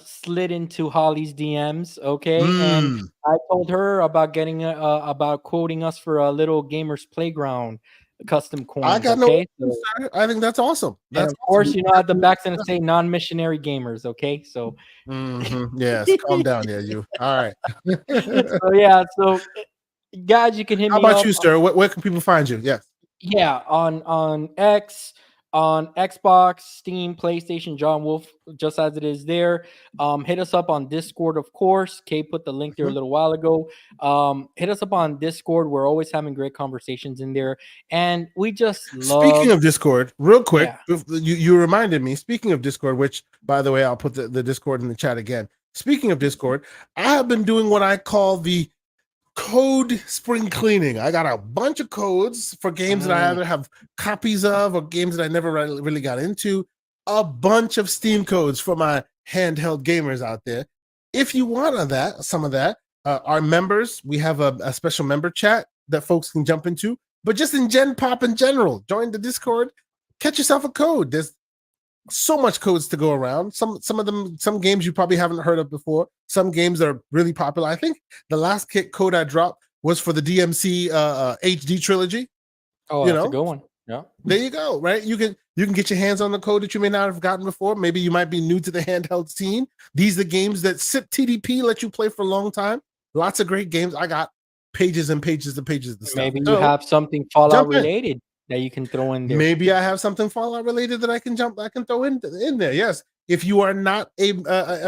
slid into Holly's DMs, okay, and Mm, I told her about getting about quoting us for a little gamers playground custom I coins, got no okay. issues, So, sir. I think that's awesome. and That's of awesome. course, you know, at the back's gonna say non-missionary gamers, okay. So, Yes, calm down, yeah, you. All right. so yeah, so guys, you can hit How me about up. you, sir? Where can people find you? Yes. Yeah, on X, on Xbox, Steam, PlayStation, John Wolf, just as it is there. Hit us up on Discord, of course. Kay put the link there a Mhm. little while ago. Hit us up on Discord. We're always having great conversations in there, and we just Speaking love. of Discord, real quick, Yeah. you reminded me. Speaking of Discord, which by the way, I'll put the Discord in the chat again. Speaking of Discord, I have been doing what I call the code spring cleaning. I got a bunch of codes for games that I Mm, either have copies of or games that I never really got into. A bunch of Steam codes for my handheld gamers out there. If you want some of that, our members, we have a special member chat that folks can jump into. But just in Gen Pop in general, join the Discord, catch yourself a code. There's so much codes to go around. Some of them, some games you probably haven't heard of before. Some games are really popular. I think the last code I dropped was for the DMC HD trilogy. oh, You that's a know, good one. Yeah. there you go. Right, you can get your hands on the code that you may not have gotten before. Maybe you might be new to the handheld scene. These are games that SIP TDP let you play for a long time. Lots of great games. I got pages and pages and pages of stuff. Maybe you So have something Fallout jump in. related that you can throw in there. Maybe I have something Fallout related that I can throw in there. Yes, if you are not a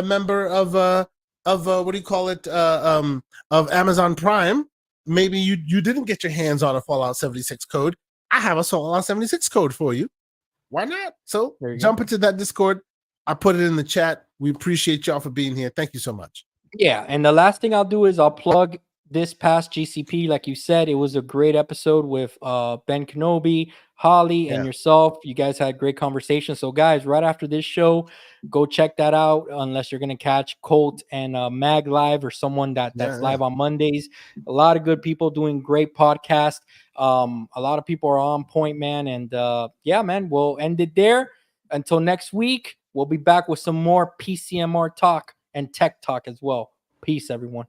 member of what do you call it of Amazon Prime, maybe you didn't get your hands on a Fallout 76 code. I have a Fallout 76 code for you. Why not? So There you go. jump into that Discord. I put it in the chat. We appreciate y'all for being here. Thank you so much. Yeah, and the last thing I'll do is I'll plug this past GCP. Like you said, it was a great episode with Ben Kenobi, Holly, and Yeah, yourself. You guys had great conversation. So, guys, right after this show, go check that out. Unless you're gonna catch Colt and Mag live or someone that's yeah. live on Mondays. A lot of good people doing great podcast. A lot of people are on point, man. And yeah, man, we'll end it there. Until next week, we'll be back with some more PCMR talk and tech talk as well. Peace, everyone.